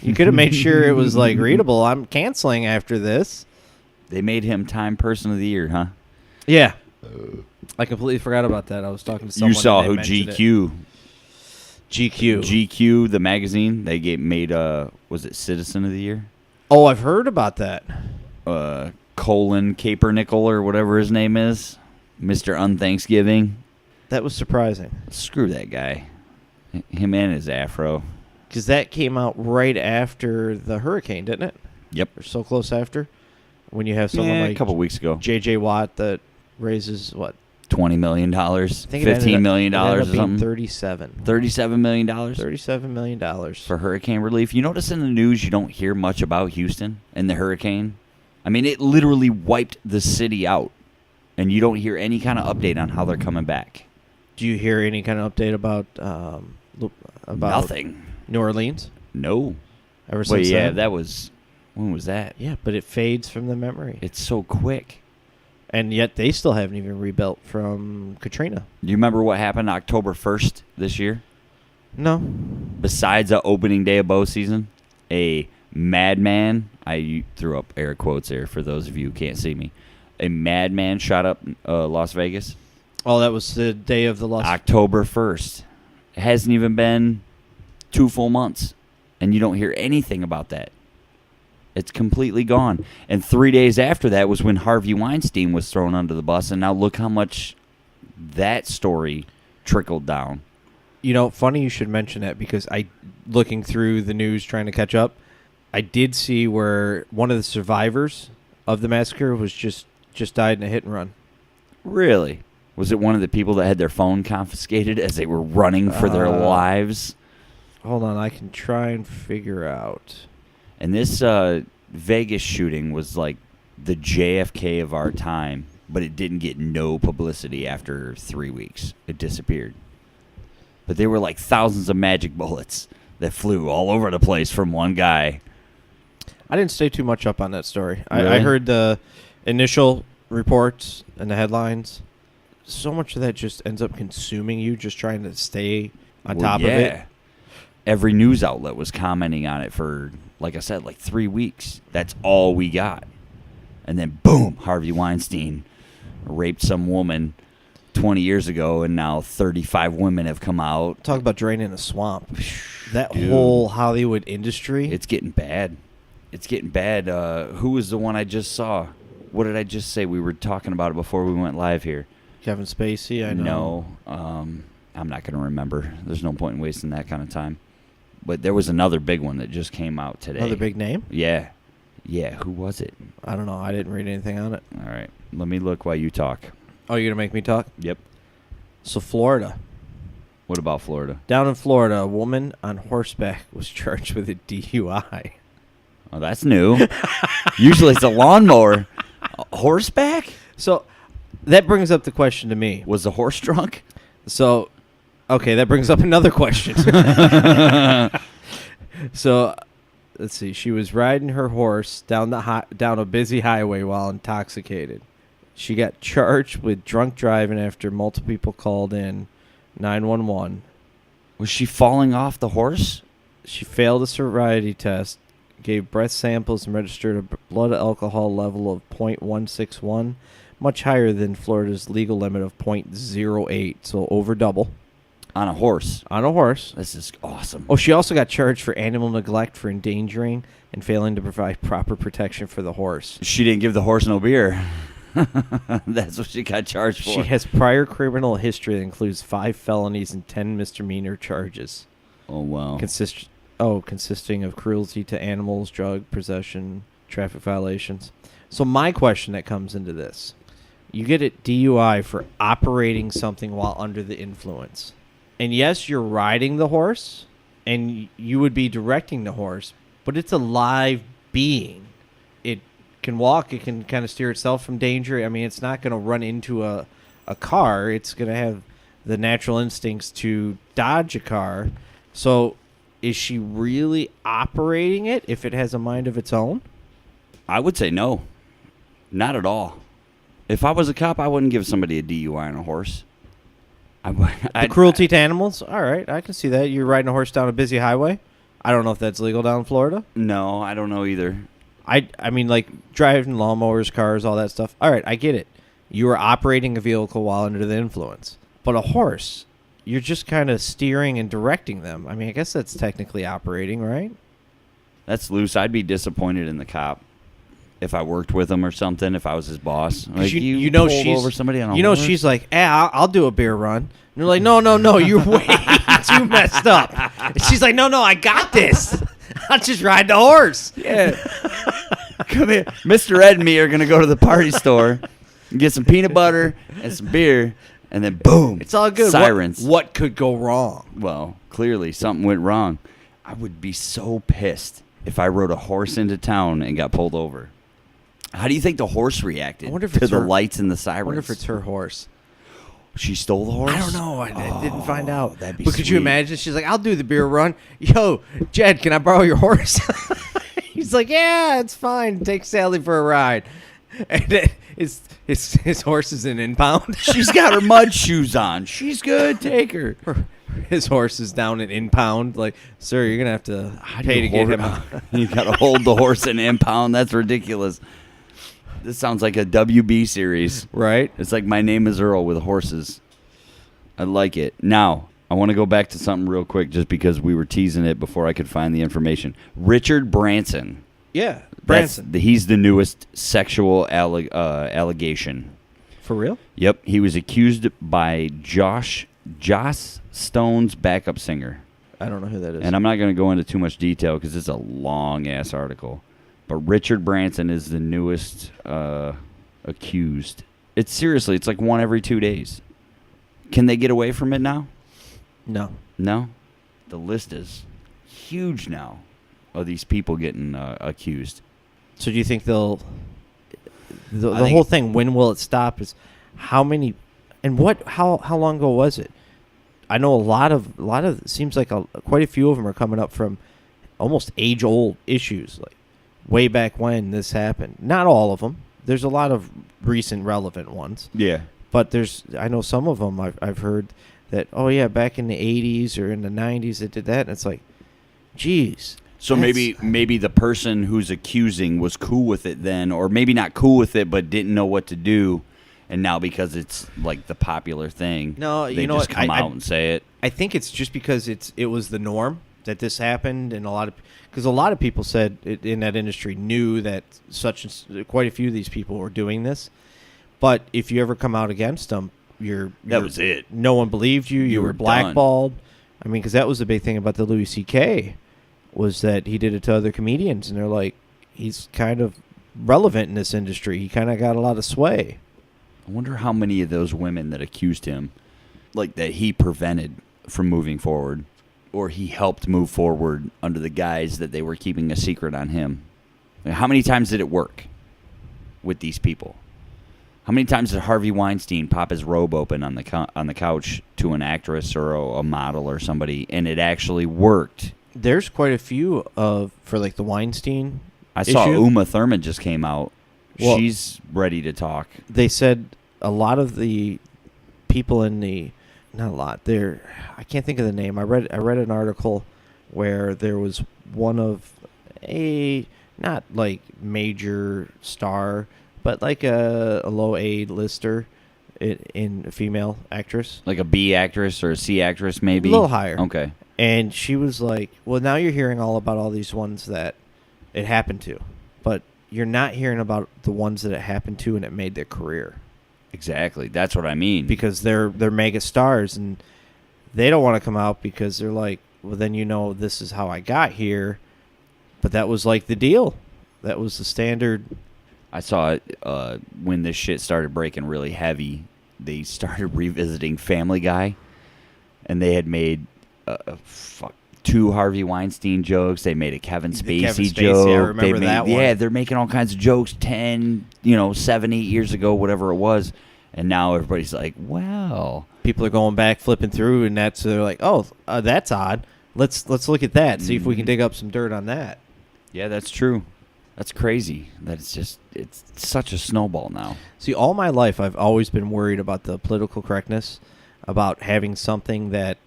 You could have made sure it was like readable. I'm canceling after this. They made him Time Person of the Year, huh? Yeah. I completely forgot about that. I was talking to someone. You saw and they who mentioned it. GQ, GQ. the magazine, they made was it Citizen of the Year? Oh, I've heard about that. Colin Kaepernick or whatever his name is, Mr. Unthanksgiving. That was surprising. Screw that guy. Him and his afro. Because that came out right after the hurricane, didn't it? Yep. Or so close after. When you have someone like a couple weeks ago. J.J. Watt that raises, what? $20 million, $15 million or something. $37 million. $37 million. For hurricane relief. You notice in the news you don't hear much about Houston and the hurricane? I mean, it literally wiped the city out, and you don't hear any kind of update on how they're coming back. Do you hear any kind of update about Nothing. New Orleans? No. Ever since yeah, then? that was... When was that? Yeah, but it fades from the memory. It's so quick. And yet they still haven't even rebuilt from Katrina. Do you remember what happened October 1st this year? No. Besides the opening day of bow season, a madman, I threw up air quotes there for those of you who can't see me, a madman shot up Las Vegas. Oh, that was the day of the October 1st. It hasn't even been 2 full months, and you don't hear anything about that. It's completely gone. And 3 days after that was when Harvey Weinstein was thrown under the bus, and now look how much that story trickled down. You know, funny you should mention that because looking through the news trying to catch up, I did see where one of the survivors of the massacre was just died in a hit and run. Really? Was it one of the people that had their phone confiscated as they were running for their lives? Hold on, I can try and figure out. And this Vegas shooting was like the JFK of our time, but it didn't get no publicity after 3 weeks. It disappeared. But there were like thousands of magic bullets that flew all over the place from one guy. I didn't stay too much up on that story. Really? I heard the initial reports and the headlines. So much of that just ends up consuming you, just trying to stay on top of it. Every news outlet was commenting on it for, like I said, like 3 weeks. That's all we got. And then, boom, Harvey Weinstein raped some woman 20 years ago, and now 35 women have come out. Talk about draining a swamp. That Dude. whole Hollywood industry. It's getting bad. It's getting bad. Who was the one I just saw? What did I just say? We were talking about it before we went live here. Kevin Spacey, I know. No. I'm not going to remember. There's no point in wasting that kind of time. But there was another big one that just came out today. Another big name? Yeah. Yeah, who was it? I don't know. I didn't read anything on it. All right. Let me look while you talk. Oh, you're going to make me talk? Yep. So Florida. What about Florida? Down in Florida, a woman on horseback was charged with a DUI. Oh, that's new. Usually it's a lawnmower. A horseback? So that brings up the question to me. Was the horse drunk? So, okay, that brings up another question. So, let's see. She was riding her horse down a busy highway while intoxicated. She got charged with drunk driving after multiple people called in 911. Was she falling off the horse? She failed a sobriety test, gave breath samples, and registered a blood alcohol level of 0.161, much higher than Florida's legal limit of 0.08, so over double. On a horse. On a horse. This is awesome. Oh, she also got charged for animal neglect for endangering and failing to provide proper protection for the horse. She didn't give the horse no beer. That's what she got charged for. She has prior criminal history that includes 5 felonies and 10 misdemeanor charges. Oh, wow. Consisting of cruelty to animals, drug possession, traffic violations. So my question that comes into this, you get a DUI for operating something while under the influence. And yes, you're riding the horse, and you would be directing the horse, but it's a live being. It can walk. It can kind of steer itself from danger. I mean, it's not going to run into a car. It's going to have the natural instincts to dodge a car. So is she really operating it if it has a mind of its own? I would say no. Not at all. If I was a cop, I wouldn't give somebody a DUI on a horse. The cruelty to animals? All right, I can see that. You're riding a horse down a busy highway. I don't know if that's legal down in Florida. No, I don't know either. I mean, like driving lawnmowers, cars, all that stuff. All right, I get it. you are operating a vehicle while under the influence. But a horse, you're just kind of steering and directing them. I mean, I guess that's technically operating, right? That's loose. I'd be disappointed in the cop if I worked with him or something. If I was his boss, like you know pulled she's over somebody on a you know horse? she's like, I'll do a beer run. And you're like, no, you're way too messed up. And she's like, no, I got this. I'll just ride the horse. Yeah. Come here. Mr. Ed and me are going to go to the party store and get some peanut butter and some beer, and then boom. It's all good. Sirens. What could go wrong? Well, clearly something went wrong. I would be so pissed if I rode a horse into town and got pulled over. How do you think the horse reacted I wonder if to it's the her- lights and the I sirens? wonder if it's her horse. She stole the horse? I don't know. I didn't find out. That'd be But could you sweet. imagine? She's like, I'll do the beer run. Yo, Jed, can I borrow your horse? He's like, yeah, it's fine. Take Sally for a ride. And then his horse is an impound. She's got her mud shoes on. She's good. Take her. His horse is down an impound. Like, sir, you're going to have to pay to get him out. You got to hold the horse in impound. That's ridiculous. This sounds like a WB series. Right? It's like My Name is Earl with horses. I like it. Now, I want to go back to something real quick just because we were teasing it before I could find the information. Richard Branson. Yeah, Branson. He's the newest sexual allegation. For real? Yep. He was accused by Joss Stone's backup singer. I don't know who that is. And I'm not going to go into too much detail because it's a long-ass article. But Richard Branson is the newest accused. It's like one every 2 days. Can they get away from it now? No. No? The list is huge now of these people getting accused. So do you think they'll... The I think- whole thing, when will it stop, is how many... And how long ago was it? I know a lot of it seems like quite a few of them are coming up from almost age-old issues, like way back when this happened. Not all of them. There's a lot of recent relevant ones. Yeah. But I know some of them I've heard that, oh yeah, back in the 80s or in the 90s it did that. And it's like, geez. So maybe the person who's accusing was cool with it then, or maybe not cool with it but didn't know what to do. And now because it's like the popular thing, No, they you know just what? come out and say it. I think it's just because it was the norm that this happened, and because a lot of people said in that industry knew that quite a few of these people were doing this. But if you ever come out against them, That was it. No one believed you. You were were blackballed. I mean, because that was the big thing about the Louis C.K. was that he did it to other comedians, and they're like, he's kind of relevant in this industry. He kind of got a lot of sway. I wonder how many of those women that accused him, like that he prevented from moving forward, or he helped move forward under the guise that they were keeping a secret on him. Like, how many times did it work with these people? How many times did Harvey Weinstein pop his robe open on the couch to an actress or a model or somebody, and it actually worked? There's quite a few for like the Weinstein I saw issue. Uma Thurman just came out. Well, She's ready to talk. They said a lot of the people not a lot. I can't think of the name. I read an article where there was one of a not like major star, but like a low A lister in a female actress. Like a B actress or a C actress, maybe? A little higher. Okay. And she was like, well, now you're hearing all about all these ones that it happened to, but you're not hearing about the ones that it happened to and it made their career. Exactly. That's what I mean. Because they're mega stars, and they don't want to come out because they're like, well, then this is how I got here. But that was like the deal. That was the standard. I saw it when this shit started breaking really heavy. They started revisiting Family Guy, and they had made 2 Harvey Weinstein jokes. They made a Kevin Spacey joke. I remember that one. Yeah, they're making all kinds of jokes 10, 7, 8 years ago, whatever it was. And now everybody's like, well. People are going back, flipping through, and they're like, oh, that's odd. Let's look at that, see if we can dig up some dirt on that. Yeah, that's true. That's crazy. It's such a snowball now. See, all my life I've always been worried about the political correctness, about having something that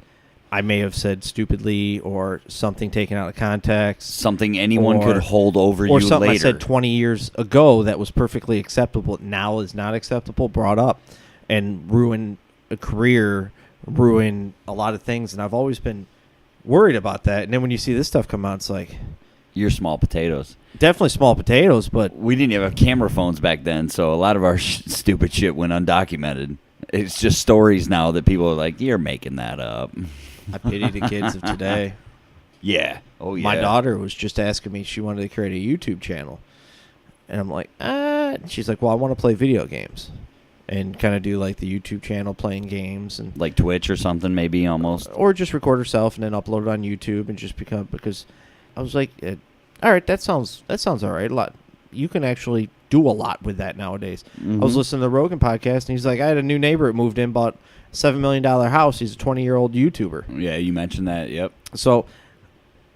I may have said stupidly or something taken out of context. Something anyone Or- could hold over Or you something later. I said 20 years ago that was perfectly acceptable now is not acceptable, brought up and ruin a career, ruin a lot of things. And I've always been worried about that. And then when you see this stuff come out, it's like You're small potatoes. definitely small potatoes, but We didn't even have camera phones back then, so a lot of our stupid shit went undocumented. It's just stories now that people are like, you're making that up. I pity the kids of today. Yeah. Oh, yeah. My daughter was just asking me, she wanted to create a YouTube channel. And I'm like, she's like, well, I want to play video games. And kind of do like the YouTube channel playing games and Like Twitch or something, maybe almost. or just record herself and then upload it on YouTube and just because I was like, all right, that sounds all right. A lot. You can actually do a lot with that nowadays. I was listening to the Rogan podcast and he's like, I had a new neighbor that moved in, bought a $7 million house. He's a 20-year-old YouTuber. Yeah, you mentioned that. Yep. So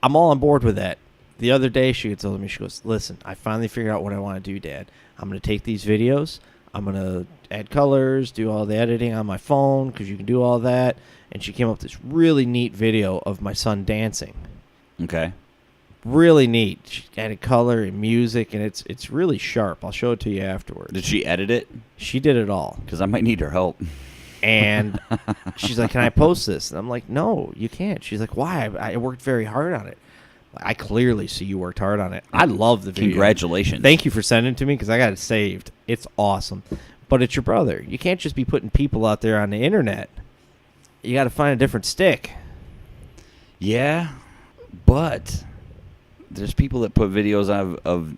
I'm all on board with that. The other day she told me, she goes, listen, I finally figured out what I want to do, Dad. I'm going to take these videos. I'm going to add colors, do all the editing on my phone because you can do all that. And she came up with this really neat video of my son dancing. Okay. Really neat. She added color and music, and it's really sharp. I'll show it to you afterwards. Did she edit it? She did it all. Because I might need her help. And she's like, can I post this? And I'm like, no, you can't. She's like, why? I worked very hard on it. I clearly see you worked hard on it. I love the video. Congratulations. Thank you for sending it to me because I got it saved. It's awesome. But it's your brother. You can't just be putting people out there on the internet. You got to find a different stick. Yeah, but there's people that put videos of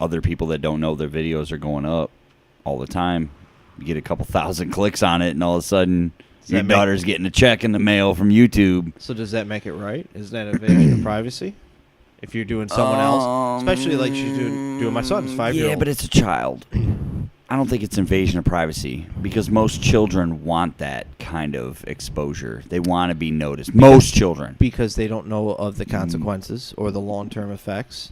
other people that don't know their videos are going up all the time. You get a couple thousand clicks on it, and all of a sudden your that make- daughter's getting a check in the mail from YouTube. So does that make it right? Is that invasion of privacy? If you're doing someone else, especially like she's doing my son's 5-year-old. Yeah, but it's a child. I don't think it's invasion of privacy because most children want that kind of exposure. They want to be noticed. Most children. because they don't know of the consequences or the long-term effects.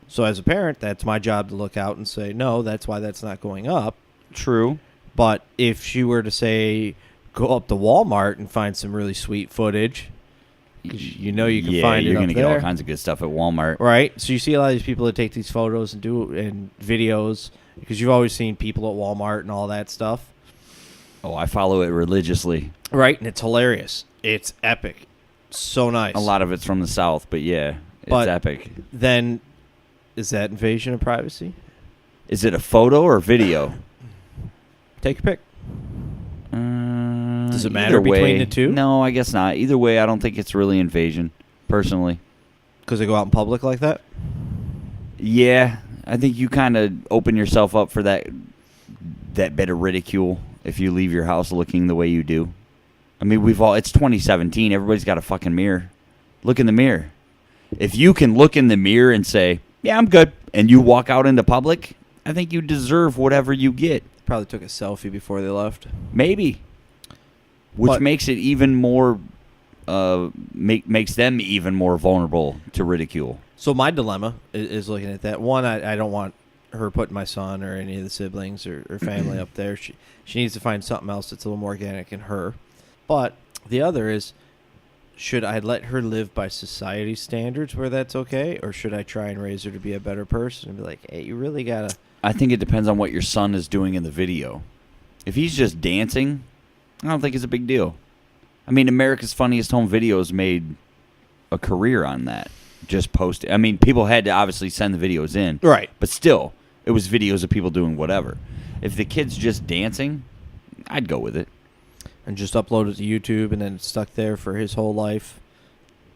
So as a parent, that's my job to look out and say, no, that's why that's not going up. True. But if she were to say, go up to Walmart and find some really sweet footage, 'cause you know you can find it you're up gonna get all there. kinds of good stuff at Walmart. Right? So you see a lot of these people that take these photos and videos because you've always seen people at Walmart and all that stuff. Oh, I follow it religiously. Right? And it's hilarious. It's epic. So nice. A lot of it's from the South, but yeah, it's But- epic. Then, is that invasion of privacy? Is it a photo or video? Take your pick. Does it matter Either way- between the two? No, I guess not. Either way, I don't think it's really invasion, personally. Because they go out in public like that? Yeah, I think you kind of open yourself up for that bit of ridicule if you leave your house looking the way you do. I mean, it's 2017. Everybody's got a fucking mirror. Look in the mirror. If you can look in the mirror and say, yeah, I'm good, and you walk out into public, I think you deserve whatever you get. Probably took a selfie before they left. Maybe. Which But- makes it even more, makes them even more vulnerable to ridicule. So my dilemma is looking at that. One, I don't want her putting my son or any of the siblings or family up there. She needs to find something else that's a little more organic in her. But the other is, should I let her live by society standards where that's okay? Or should I try and raise her to be a better person and be like, hey, you really got to... I think it depends on what your son is doing in the video. If he's just dancing, I don't think it's a big deal. I mean, America's Funniest Home Videos made a career on that. Just post it. I mean, people had to obviously send the videos in. Right. But still, it was videos of people doing whatever. If the kid's just dancing, I'd go with it. And just upload it to YouTube and then it's stuck there for his whole life.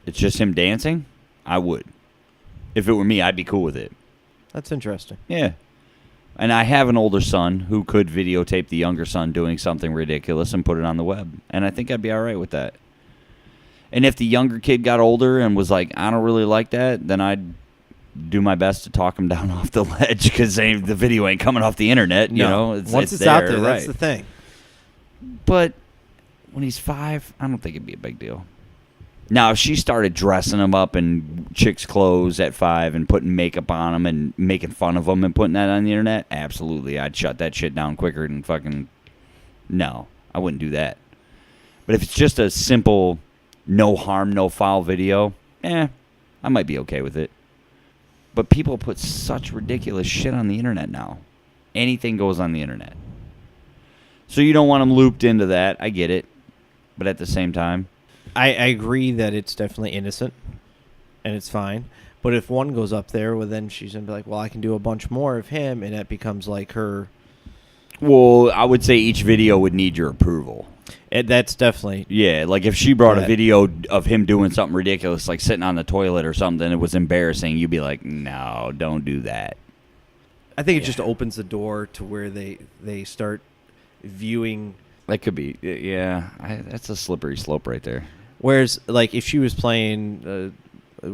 It's just him dancing, I would. If it were me, I'd be cool with it. That's interesting. Yeah. And I have an older son who could videotape the younger son doing something ridiculous and put it on the web. And I think I'd be all right with that. And if the younger kid got older and was like, I don't really like that, then I'd do my best to talk him down off the ledge because the video ain't coming off the internet. You know, once it's out there, right. that's the thing. But when he's 5, I don't think it'd be a big deal. Now, if she started dressing him up in chicks' clothes at 5 and putting makeup on him and making fun of him and putting that on the internet, absolutely. I'd shut that shit down quicker than fucking... No, I wouldn't do that. But if it's just a simple no harm, no foul video, I might be okay with it. But people put such ridiculous shit on the internet now. Anything goes on the internet. So you don't want them looped into that. I get it. But at the same time, I agree that it's definitely innocent, and it's fine. But if one goes up there, well, then she's going to be like, well, I can do a bunch more of him, and that becomes like her. well, I would say each video would need your approval. That's definitely. Yeah, like if she brought a video of him doing something ridiculous, like sitting on the toilet or something, it was embarrassing, you'd be like, no, don't do that. I think it just opens the door to where they start viewing. That could be, that's a slippery slope right there. Whereas, like, if she was playing,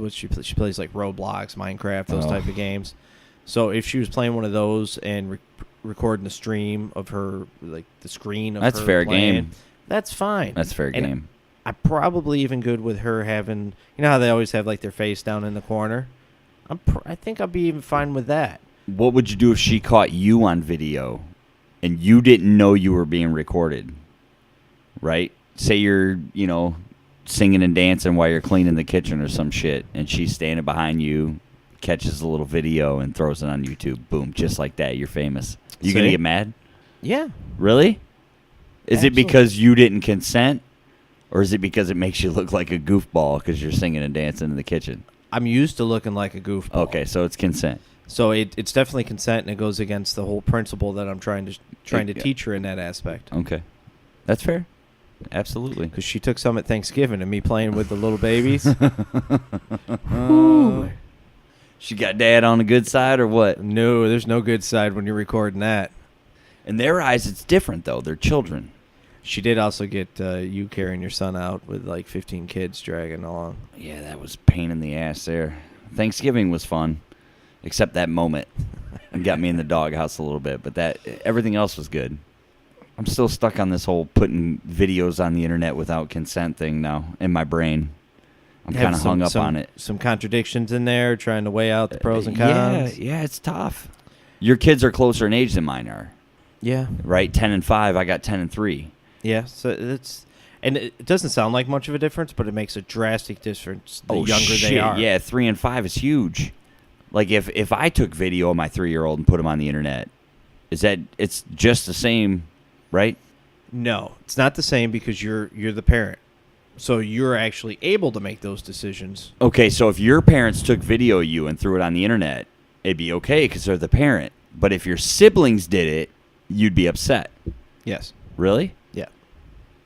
she plays like Roblox, Minecraft, those type of games. So if she was playing one of those and recording the stream of her, like the screen of that's her fair playing, game. That's fine. That's fair And game. I'm probably even good with her having, you know how they always have like their face down in the corner. I think I'll be even fine with that. What would you do if she caught you on video and you didn't know you were being recorded? Right? Say you're, singing and dancing while you're cleaning the kitchen or some shit, and she's standing behind you, catches a little video and throws it on YouTube. Boom, just like that, you're famous. You gonna get mad? Yeah. Really? Is Absolutely. it because you didn't consent, or is it because it makes you look like a goofball because you're singing and dancing in the kitchen? I'm used to looking like a goofball. Okay, so it's consent. So it's definitely consent, and it goes against the whole principle that I'm trying to teach her in that aspect. Okay, that's fair. Absolutely. Because she took some at Thanksgiving and me playing with the little babies. She got dad on the good side or what? No, there's no good side when you're recording that. In their eyes, it's different, though. They're children. She did also get you carrying your son out with like 15 kids dragging along. Yeah, that was a pain in the ass there. Thanksgiving was fun, except that moment. It got me in the doghouse a little bit, but everything else was good. I'm still stuck on this whole putting videos on the internet without consent thing now in my brain. I'm kind of hung up on it. Some contradictions in there, trying to weigh out the pros and cons. Yeah, it's tough. Your kids are closer in age than mine are. Yeah. Right? 10 and 5. I got 10 and 3. Yeah. So it doesn't sound like much of a difference, but it makes a drastic difference the younger they are. Yeah, 3 and 5 is huge. Like if I took video of my 3-year-old and put him on the internet, it's just the same, right? No, it's not the same because you're the parent. So you're actually able to make those decisions. Okay, so if your parents took video of you and threw it on the internet, it'd be okay because they're the parent. But if your siblings did it, you'd be upset. Yes. Really? Yeah.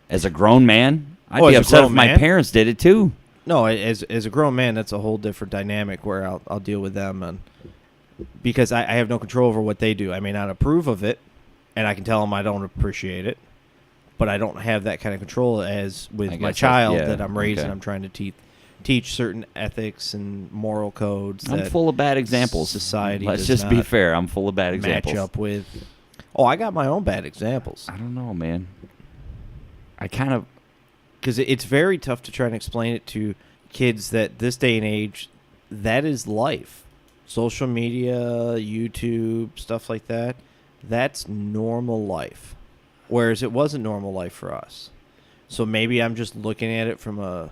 As a grown man, I'd be upset if my parents did it too. No, as a grown man, that's a whole different dynamic where I'll deal with them, because I have no control over what they do. I may not approve of it, and I can tell them I don't appreciate it, but I don't have that kind of control as with my child that I'm raising. Okay. I'm trying to teach certain ethics and moral codes. I'm full of bad examples. Society. Let's just be fair. I'm full of bad examples. Match up with. Oh, I got my own bad examples. I don't know, man. I kind of. Because it's very tough to try and explain it to kids that this day and age, that is life. Social media, YouTube, stuff like that, that's normal life. Whereas it wasn't normal life for us. So maybe I'm just looking at it from a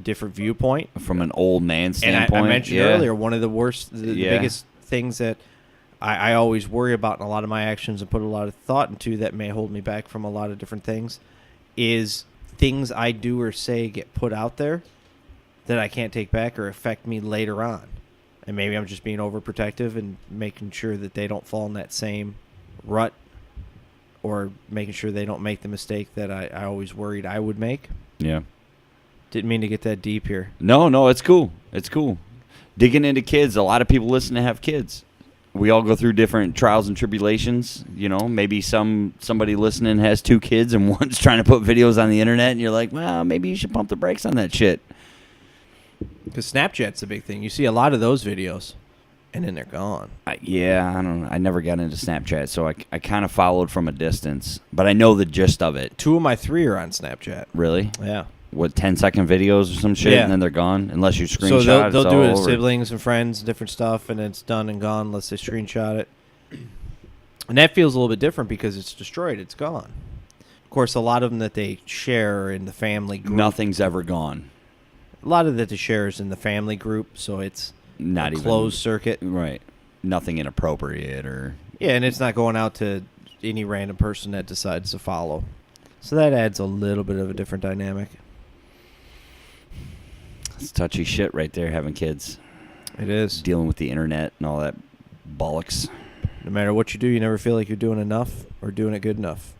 different viewpoint. From an old man standpoint. And I mentioned earlier, one of the the biggest things that I always worry about in a lot of my actions and put a lot of thought into that may hold me back from a lot of different things is things I do or say get put out there that I can't take back or affect me later on. And maybe I'm just being overprotective and making sure that they don't fall in that same rut or making sure they don't make the mistake that I always worried I would make. Yeah. Didn't mean to get that deep here. No, it's cool. It's cool. Digging into kids, a lot of people listen to have kids. We all go through different trials and tribulations. Maybe somebody listening has 2 kids and one's trying to put videos on the internet, and you're like, well, maybe you should pump the brakes on that shit. Because Snapchat's a big thing. You see a lot of those videos, and then they're gone. I don't know. I never got into Snapchat, so I kind of followed from a distance. But I know the gist of it. 2 of my 3 are on Snapchat. Really? Yeah. What, 10-second videos or some shit, and then they're gone? Unless you screenshot so it. They'll do it with siblings and friends and different stuff, and it's done and gone unless they screenshot it. And that feels a little bit different because it's destroyed. It's gone. course, a lot of them that they share are in the family group. Nothing's ever gone. A lot of that they share is in the family group, so it's Not a even closed circuit. Right. Nothing inappropriate or. Yeah, and it's not going out to any random person that decides to follow. So that adds a little bit of a different dynamic. It's touchy shit right there, having kids. It is. Dealing with the internet and all that bollocks. No matter what you do, you never feel like you're doing enough or doing it good enough.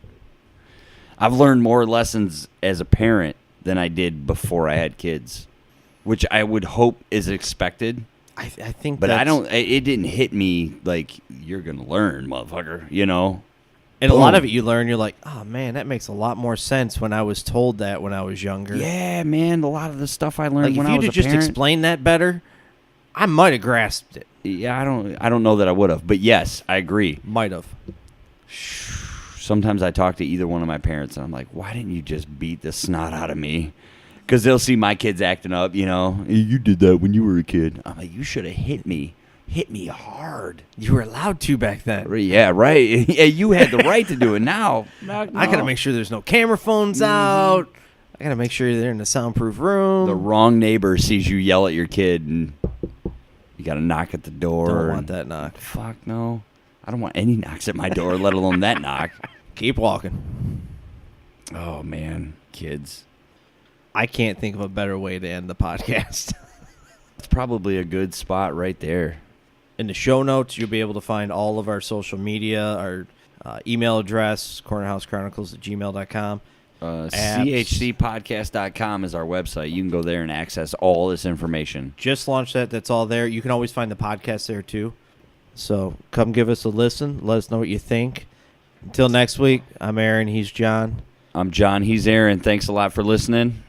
I've learned more lessons as a parent than I did before I had kids, which I would hope is expected. I think But I don't. It didn't hit me like, you're going to learn, motherfucker, you know? And a lot of it you learn, you're like, oh, man, that makes a lot more sense when I was told that when I was younger. Yeah, man, a lot of the stuff I learned Like, when if I you'd was have a just parent. explained that better, I might have grasped it. Yeah, I don't know that I would have. But yes, I agree. Might have. Sometimes I talk to either one of my parents, and I'm like, why didn't you just beat the snot out of me? Because they'll see my kids acting up, you know. You did that when you were a kid. I'm like, you should have hit me. Hit me hard. You were allowed to back then. Yeah, right. Yeah, you had the right to do it now. No. I got to make sure there's no camera phones out. I got to make sure they're in a soundproof room. The wrong neighbor sees you yell at your kid, and you got to knock at the door. Don't want that knock. Fuck no. I don't want any knocks at my door, let alone that knock. Keep walking. Oh, man. Kids. I can't think of a better way to end the podcast. It's probably a good spot right there. In the show notes, you'll be able to find all of our social media, our email address, cornerhousechronicles@gmail.com. CHCpodcast.com is our website. You can go there and access all this information. Just launched that. That's all there. You can always find the podcast there, too. So come give us a listen. Let us know what you think. Until next week, I'm Aaron. He's John. I'm John. He's Aaron. Thanks a lot for listening.